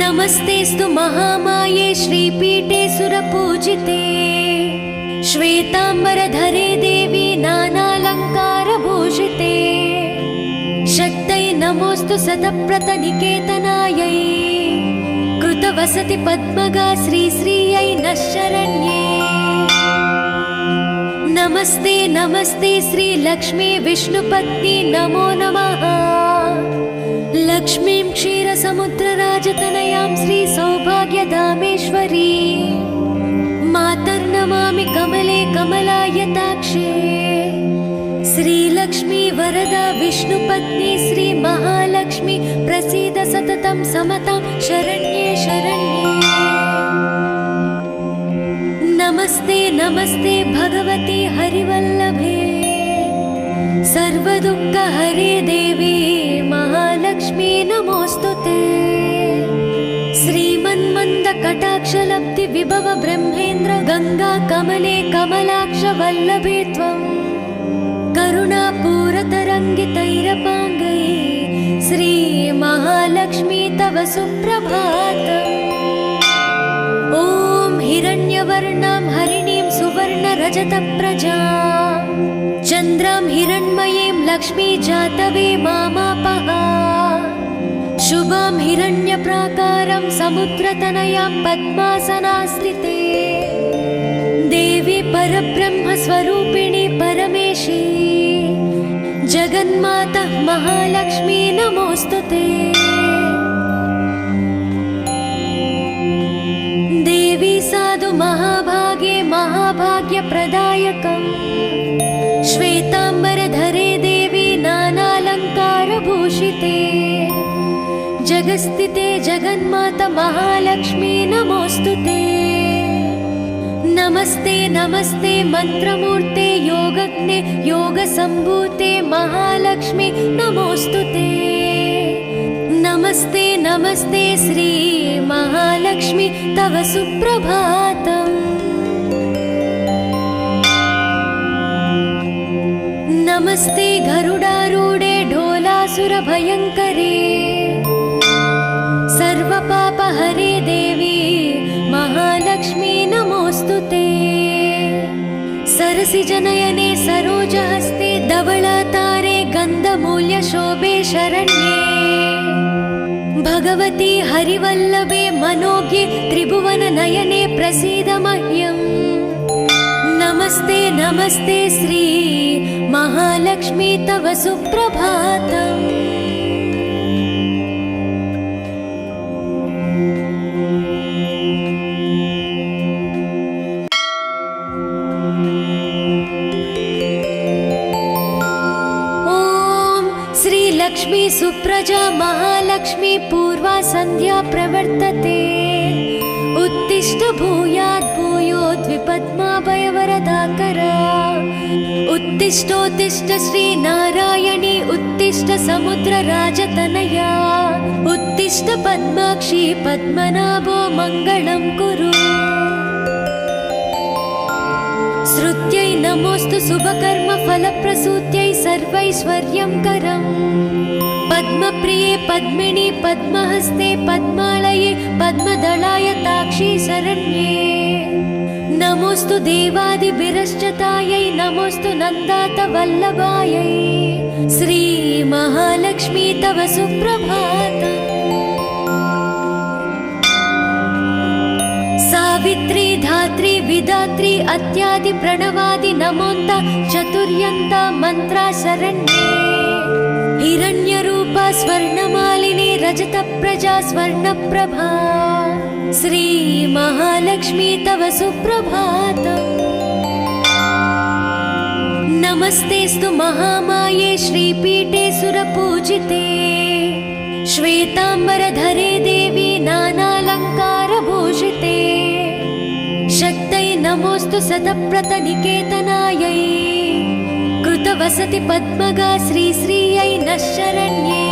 नमस्तेस्तु महामाये श्रीपीठे सुरपूजिते श्वेताम्बरधरे देवी नानालङ्कारभूषिते शक्तै नमोस्तु सतप्रतनिकेतनायै कृतवसति पद्मगा श्रीश्रियै नः शरण्ये नमस्ते नमस्ते श्री लक्ष्मी विष्णुपत्नी नमो नमः लक्ष्मीं क्षीरसमुद्रराजतनयां श्री सौभाग्यधामेश्वरी मातर्नमामि कमले कमलायताक्षे श्रीलक्ष्मी वरदा विष्णुपत्नी श्री महालक्ष्मी प्रसीद सततं समतां शरण्ये शरण्ये नमस्ते नमस्ते भगवती हरिवल्लभे सर्वदुःखहरे देवी महालक्ष्मी नमोस्तुते श्रीमन्मन्दकटाक्षलब्धि विभव ब्रह्मेन्द्र गंगा कमले कमलाक्ष वल्लभे त्वं करुणापूरतरङ्गितैरपाङ्गै श्री महालक्ष्मी तव सुप्रभातम् ॐ हिरण्यवर्णां हरिणीं सुवर्णरजतप्रजां चन्द्रां हिरण्मयीं लक्ष्मी जातवे मामापः शुभां हिरण्यप्राकारं समुद्रतनयां पद्मासनास्थिते देवी परब्रह्मस्वरूपिणी परमेशी जगन्माता महालक्ष्मी नमोस्तुते देवी साधु महाभागे महाभाग्यप्रदायकम् श्वेताम्बरधरे देवी नानालङ्कारभूषिते जगस्थिते जगन्माता महालक्ष्मी नमोस्तुते नमस्ते नमस्ते मंत्रमूर्ते योगज्ञे योगसम्भूते महालक्ष्मी नमोस्तुते नमस्ते नमस्ते श्री महालक्ष्मी तव सुप्रभातम् नमस्ते गरुडारूढे ढोलासुरभयङ्करे सर्वपापहरे देवी महालक्ष्मी नमोस्तुते सरसिजनयने सरोजहस्ते धवलातारे गन्धमूल्यशोभे शरण्ये भगवती हरिवल्लभे मनोज्ञे त्रिभुवननयने प्रसीद मह्यम् नमस्ते नमस्ते श्री महालक्ष्मी तव सुप्रभातम् लक्ष्मी सुप्रजा महालक्ष्मी पूर्वा संध्या प्रवर्तते उत्तिष्ठ भूयात् भूयोद्विपद्माभयवरदाकरा उत्तिष्ठोत्तिष्ठ श्री नारायणी उत्तिष्ठ समुद्रराजतनया उत्तिष्ठ पद्माक्षी पद्मनाभो मङ्गलं कुरु श्रुत्यै नमोस्तु शुभकर्म फलप्रसूत्यै सर्वैश्वर्यं करम् पद्मप्रिये पद्मिनी पद्महस्ते पद्मालये पद्मदलायताक्षी शरण्ये नमोस्तु देवादिभिरश्चतायै नमोस्तु नन्दातवल्लभायै श्री महालक्ष्मी तव सुप्रभातम् सावित्री धात्री विधात्री अत्यादि प्रणवादि नमोन्त चतुर्यन्ता मन्त्रा शरण्ये हिरण्यरूपा स्वर्णमालिनी रजतप्रजा स्वर्णप्रभा श्री महालक्ष्मी तव सुप्रभातम् नमस्तेस्तु महामाये श्रीपीठे सुरपूजिते श्वेतांबरधरे देवी नानालङ्कारभूषिते शक्तै नमोस्तु सतप्रतनिकेतनायै कृतवसति पद्मगा श्रीश्रियै नः शरण्ये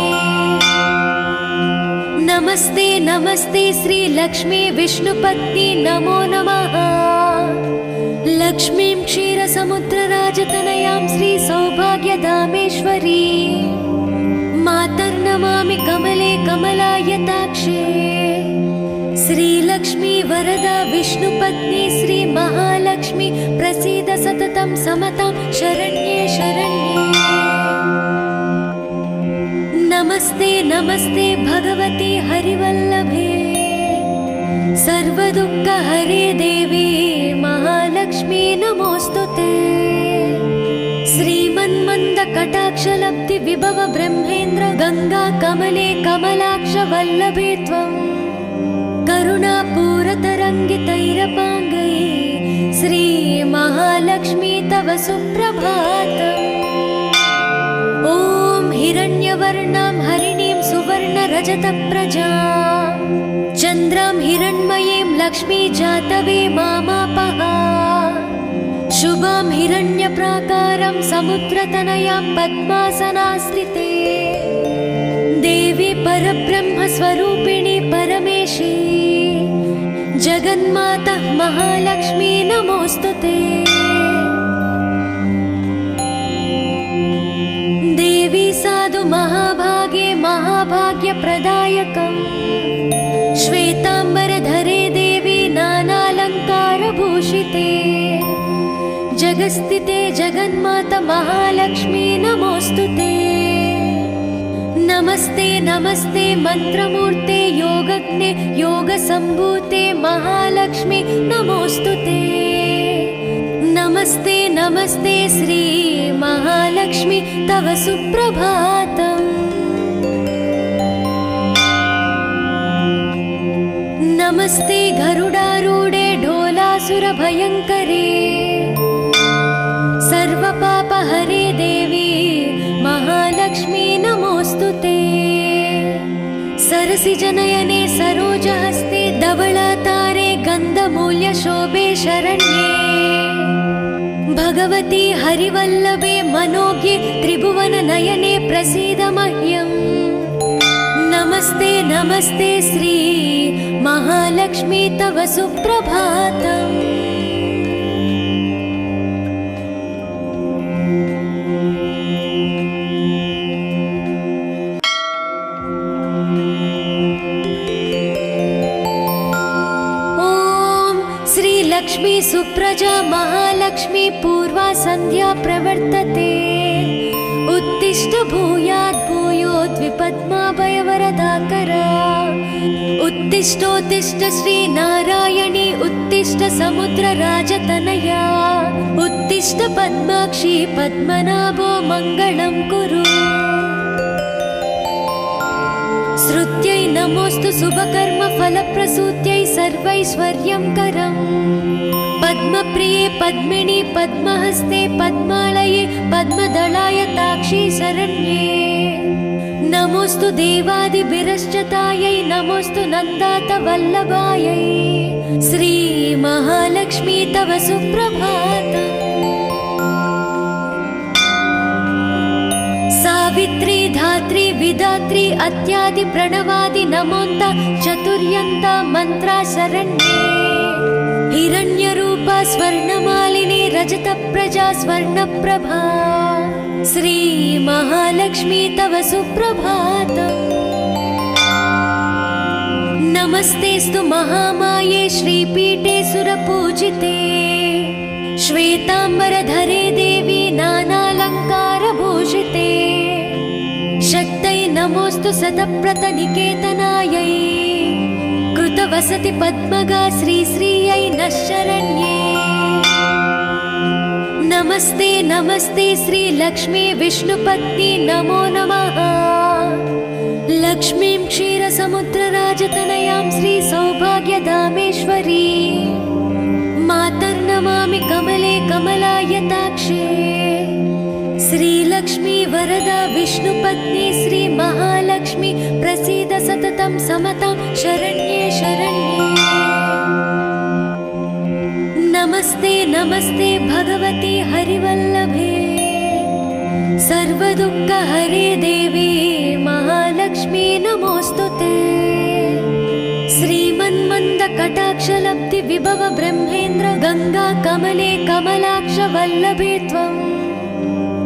नमस्ते नमस्ते श्रीलक्ष्मी विष्णुपत्नी नमो नमः लक्ष्मीं क्षीरसमुद्रराजतनयां श्रीसौभाग्यधामेश्वरी मातर्नमामि कमले कमलायताक्षे श्रीलक्ष्मी वरदा विष्णुपत्नी श्रीमहालक्ष्मी प्रसीद सततं समतां शरण्ये शरण्ये नमस्ते नमस्ते भगवती हरिवल्लभे सर्वदुःखहरे देवी महालक्ष्मी नमोस्तुते श्रीमन्मन्दकटाक्षलब्धि विभव ब्रह्मेन्द्र गंगा कमले कमलाक्ष वल्लभे त्वं करुणापूरतरङ्गितैरपाङ्गै श्री महालक्ष्मी तव सुप्रभातम् ॐ हिरण्यवर्णां हरिणीं सुवर्णरजतप्रजां चन्द्रां हिरण्मयीं लक्ष्मी जातवे मामापः शुभां हिरण्यप्राकारं समुद्रतनयां पद्मासनास्थिते देवी परब्रह्मस्वरूपिणी परमेशी जगन्माता महालक्ष्मी नमोस्तुते देवी साधु महाभागे महाभाग्यप्रदायकम् श्वेतांबरधरे देवी नानालङ्कारभूषिते जगस्थिते जगन्माता महालक्ष्मी नमोस्तुते नमस्ते नमस्ते मंत्रमूर्ते योगज्ञे योगसम्भूते महालक्ष्मी नमोस्तुते नमस्ते नमस्ते श्री महालक्ष्मी तव सुप्रभातम् नमस्ते गरुडारूढे ढोलासुरभयङ्करे सर्वपापहरे देवी महालक्ष्मी नमोस्तुते सरसिजनयने सरोजहस्ते धवलातारे गन्धमूल्यशोभे शरण्ये भगवती हरिवल्लभे मनोज्ञे त्रिभुवननयने प्रसीद मह्यम् नमस्ते नमस्ते श्री महालक्ष्मी तव सुप्रभातम् लक्ष्मी सुप्रजा महालक्ष्मी पूर्वा संध्या प्रवर्तते उत्तिष्ठ भूयात् भूयोद्विपद्माभयवरदाकरा उत्तिष्ठोत्तिष्ठ श्री नारायणी उत्तिष्ठ समुद्रराजतनया उत्तिष्ठ पद्माक्षी पद्मनाभो मङ्गलं कुरु श्रुत्यै नमोस्तु शुभकर्म फलप्रसूत्यै सर्वैश्वर्यं करम् पद्मप्रिये पद्मिनी पद्महस्ते पद्मालये पद्मदलायताक्षी शरण्ये नमोस्तु देवादिभिरश्चतायै नमोस्तु नन्दात वल्लभायै श्री महालक्ष्मी तव सुप्रभातम् सावित्री धात्री विधात्री अत्यादि प्रणवादि नमोन्त चतुर्यन्त मंत्रा शरण्ये हिरण्यरूपा स्वर्णमालिनी रजतप्रजा स्वर्णप्रभा श्री महालक्ष्मी तव सुप्रभातम् नमस्तेस्तु महामाये श्रीपीठे सुरपूजिते श्वेतांबरधरे देवी नानालङ्कारभूषिते शक्तै नमोस्तु सतप्रतनिकेतनायै कृतवसति पद्मगा श्रीश्रियै नः शरण्ये नमस्ते नमस्ते श्रीलक्ष्मी विष्णुपत्नी नमो नमः लक्ष्मीं क्षीरसमुद्रराजतनयां श्रीसौभाग्यधामेश्वरी मातर्नमामि कमले कमलायताक्षे लक्ष्मी वरदा विष्णुपत्नी श्री महालक्ष्मी प्रसीद सततं समतां शरण्ये शरण्ये। नमस्ते नमस्ते भगवती हरिवल्लभे सर्वदुःखहरे देवी महालक्ष्मी नमोस्तुते। श्रीमन्मन्दकटाक्षलब्धि विभव ब्रह्मेन्द्र गंगा कमले कमलाक्ष वल्लभे त्वं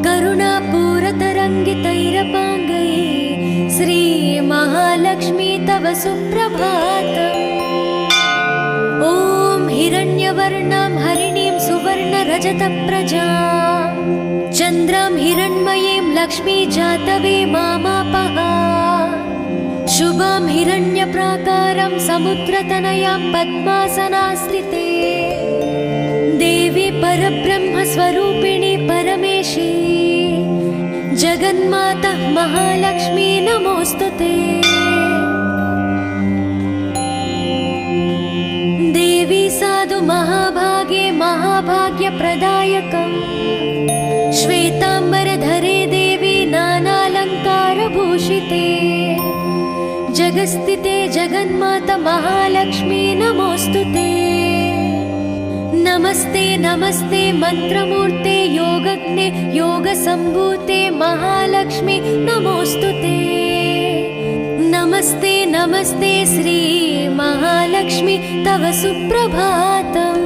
करुणापूरतरङ्गितैरपाङ्गै श्री महालक्ष्मी तव सुप्रभातम्। ॐ हिरण्यवर्णां हरिणीं सुवर्णरजतप्रजां चन्द्रां हिरण्मयीं लक्ष्मी जातवे मामापः। शुभां हिरण्यप्राकारं समुद्रतनयां पद्मासनास्थिते देवी परब्रह्मस्वरूपिणी परमेशी जगन्माता महालक्ष्मी नमोस्तुते। देवी साधु महाभागे महाभाग्यप्रदायकम् श्वेतांबरधरे देवी नानालंकारभूषिते जगस्थिते जगन्माता महालक्ष्मी नमोस्तुते। नमस्ते नमस्ते मंत्रमूर्ते योगज्ञे योगसंभूते महालक्ष्मी नमोस्तुते। नमस्ते नमस्ते श्री महालक्ष्मी तव सुप्रभातम्।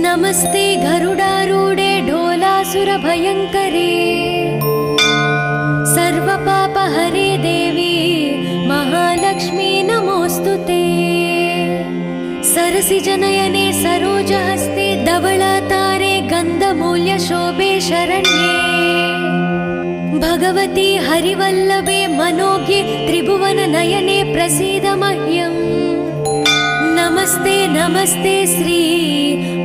नमस्ते गरुडारूढे ढोलासुरभयङ्करे सर्वपापहरे देवी महालक्ष्मी नमोस्तुते। सरसिजनयने सरोजहस्ते धवलातारे गन्धमूल्यशोभे शरण्ये भगवती हरिवल्लभे मनोज्ञे त्रिभुवननयने प्रसीद मह्यम्। नमस्ते नमस्ते श्री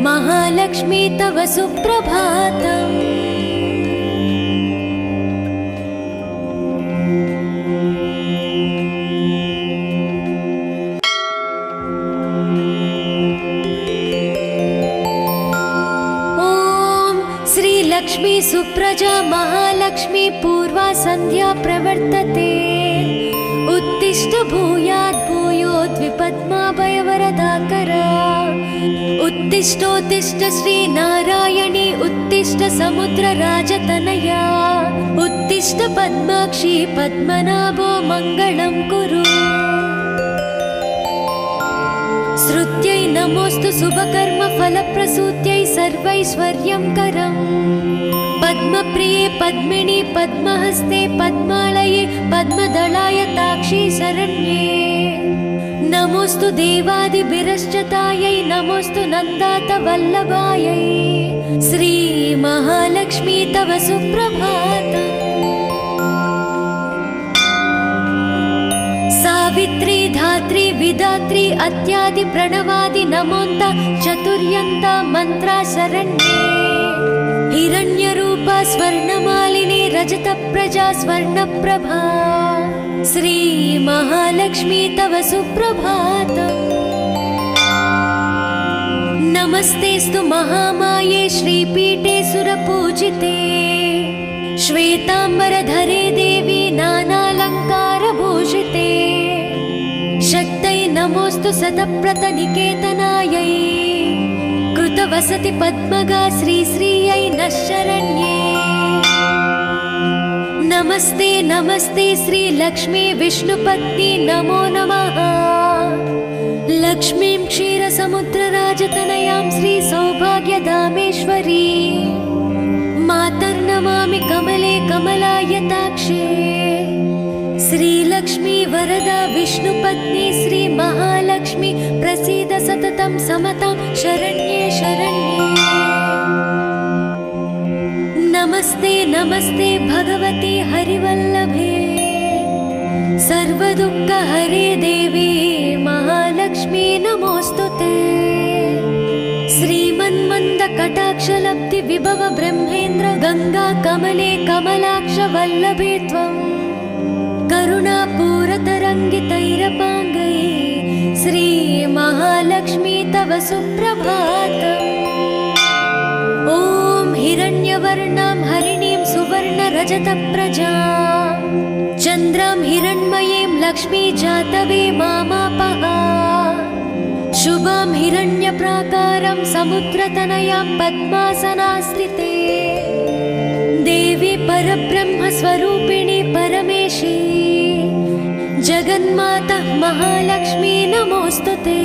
महालक्ष्मी तव सुप्रभातम्। लक्ष्मी सुप्रजा महालक्ष्मी पूर्वा संध्या प्रवर्तते उत्तिष्ठ भूयात् भूयोद्विपद्माभयवरदाकरा उत्तिष्ठोत्तिष्ठ श्री नारायणी उत्तिष्ठ समुद्रराजतनया उत्तिष्ठ पद्माक्षी पद्मनाभो मङ्गलं कुरु। श्रुत्यै नमोस्तु शुभकर्म फलप्रसूत्यै सर्वैश्वर्यं करम् पद्मप्रिये पद्मिनी पद्महस्ते पद्मालये पद्मदलाय ताक्षी शरण्ये। नमोस्तु देवादिभिरश्चतायै नमोस्तु नन्दात वल्लभायै श्री महालक्ष्मी तव सुप्रभातम्। सावित्री धात्री विधात्री अत्यादि प्रणवादि नमोन्त चतुर्यन्ता मंत्रा शरण्ये। हिरण्यरूपा स्वर्णमालिनी रजतप्रजा स्वर्णप्रभा श्री महालक्ष्मी तव सुप्रभातम्। नमस्तेस्तु महामाये श्रीपीठे सुरपूजिते श्वेतांबरधरे देवी नानालंकारभूषिते शक्तै नमोस्तु सतप्रतनिकेतनायै कृतवसति पद्मगा श्रीश्रियै नः शरण्ये। नमस्ते नमस्ते श्री लक्ष्मी विष्णुपत्नी नमो नमः। लक्ष्मीं क्षीरसमुद्रराजतनयां श्री सौभाग्यधामेश्वरी मातर्नमामि कमले कमलायताक्षे। श्रीलक्ष्मी वरदा विष्णुपत्नी श्री महालक्ष्मी प्रसीद सततं समतां शरण्ये शरण्ये। नमस्ते नमस्ते भगवती हरिवल्लभे सर्वदुःखहरे देवी महालक्ष्मी नमोस्तुते। श्रीमन्मन्दकटाक्षलब्धि विभव ब्रह्मेन्द्र गंगा कमले कमलाक्ष वल्लभे त्वं करुणापूरतरङ्गितैरपाङ्गै श्री महालक्ष्मी तव सुप्रभातम्। हिरण्यवर्णां हरिणीं सुवर्णरजतप्रजां चन्द्रां हिरण्मयीं लक्ष्मी जातवे मामापः शुभां हिरण्यप्राकारं समुद्रतनयां पद्मासनास्थिते देवी परब्रह्मस्वरूपिणी परमेशी जगन्माता महालक्ष्मी नमोस्तुते।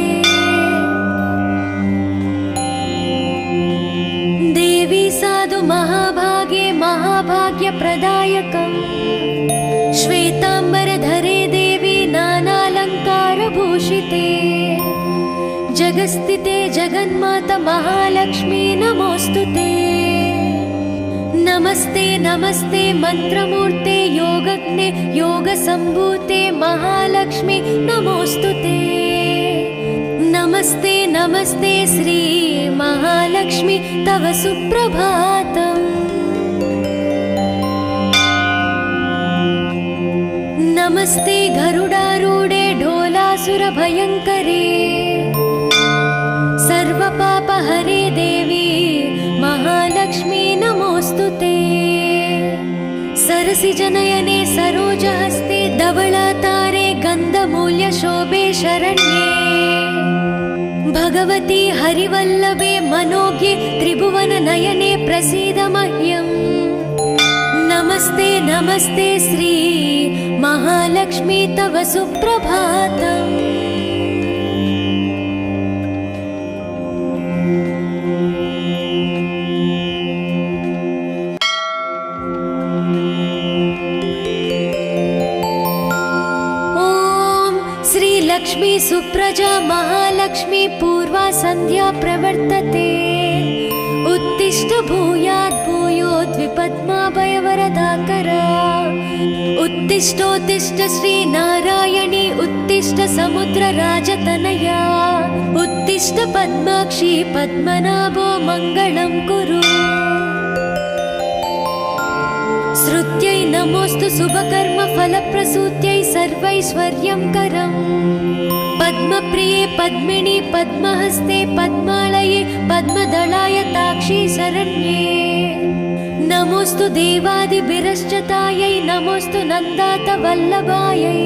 देवी साधु महाभागे महाभाग्यप्रदायकं श्वेताम्बरधरे देवी नानालङ्कारभूषिते जगस्थिते जगन्माता महालक्ष्मी नमोस्तुते। नमस्ते नमस्ते मंत्रमूर्ते योगज्ञे योगसम्भूते महालक्ष्मी नमोस्तुते। नमस्ते नमस्ते श्री महालक्ष्मी तव सुप्रभातम्। नमस्ते गरुडारूढे ढोलासुरभयङ्करे सर्वपापहरे देवी महालक्ष्मी नमोस्तुते। सरसिजनयने सरोजहस्ते धवलातारे गन्धमूल्यशोभे शरण्ये भगवती हरिवल्लभे मनोज्ञे त्रिभुवननयने प्रसीद मह्यम्। नमस्ते नमस्ते श्री महालक्ष्मी तव सुप्रभातम्। लक्ष्मी सुप्रजा महालक्ष्मी पूर्वा संध्या प्रवर्तते उत्तिष्ठ भूयात् भूयोद्विपद्माभयवरदाकरा उत्तिष्ठोत्तिष्ठ श्री नारायणी उत्तिष्ठ समुद्रराजतनया उत्तिष्ठ पद्माक्षी पद्मनाभो मङ्गलं कुरु। श्रुत्यै नमोस्तु शुभकर्म फलप्रसूत्यै सर्वैश्वर्यं करम् पद्मप्रिये पद्मिनी पद्महस्ते पद्मालये पद्मदलाय ताक्षी शरण्ये नमोस्तु देवादिभिरश्चतायै नमोस्तु नन्दात वल्लभायै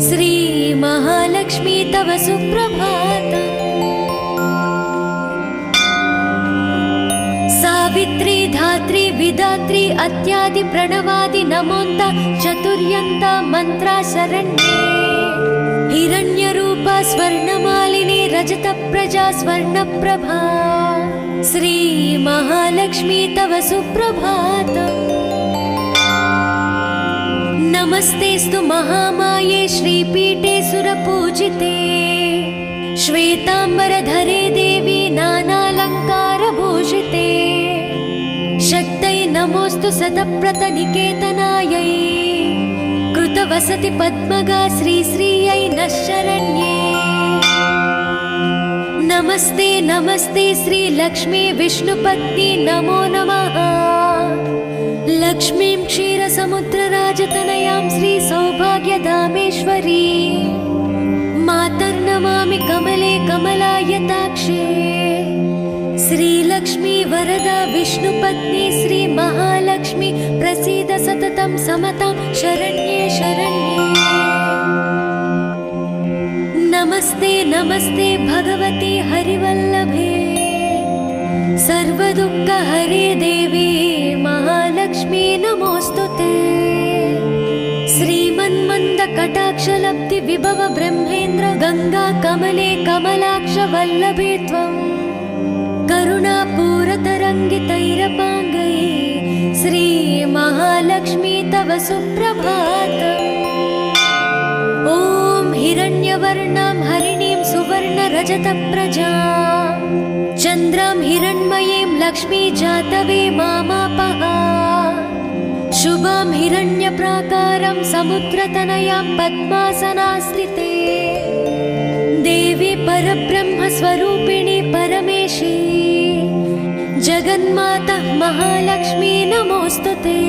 श्री महालक्ष्मी तव सुप्रभातम्। सावित्री धात्री विधात्री अत्यादि प्रणवादि नमोन्त चतुर्यन्ता मन्त्रा शरण्ये हिरण्यरूपा स्वर्णमालिनी रजतप्रजा स्वर्णप्रभा श्री महालक्ष्मी तव सुप्रभातम्। नमस्तेस्तु महामाये श्रीपीठे सुरपूजिते श्वेताम्बरधरे देवी नानालङ्कारभूषिते शक्तै नमोस्तु सतप्रतनिकेतनायै कृतवसति पद्मगा श्रीश्रियै नः शरण्ये। नमस्ते नमस्ते श्री लक्ष्मी विष्णुपत्नी नमो नमः लक्ष्मीं क्षीरसमुद्रराजतनयां श्री सौभाग्यधामेश्वरी मातर्नमामि कमले कमलायताक्षे श्रीलक्ष्मी वरदा विष्णुपत्नी श्री महालक्ष्मी प्रसीद सततं समतां शरण्ये शरण्ये। नमस्ते नमस्ते भगवती हरिवल्लभे सर्वदुःखहरे देवी महालक्ष्मी नमोस्तुते। श्रीमन्मन्दकटाक्षलब्धि विभव ब्रह्मेन्द्र गंगा कमले कमलाक्ष वल्लभे त्वं करुणापूरतरङ्गितैरपाङ्गै श्री महालक्ष्मी तव सुप्रभातम्। ॐ हिरण्यवर्णां हरिणीं सुवर्णरजतप्रजां चन्द्रां हिरण्मयीं लक्ष्मी जातवे मामापः शुभां हिरण्यप्राकारं समुद्रतनयां पद्मासनास्थिते देवी परब्रह्मस्वरूपिणी परमेशी जगन्माता महालक्ष्मी नमोस्तुते।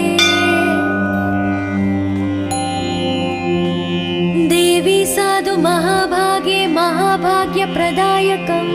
देवी साधु महाभागे महाभाग्यप्रदायकम्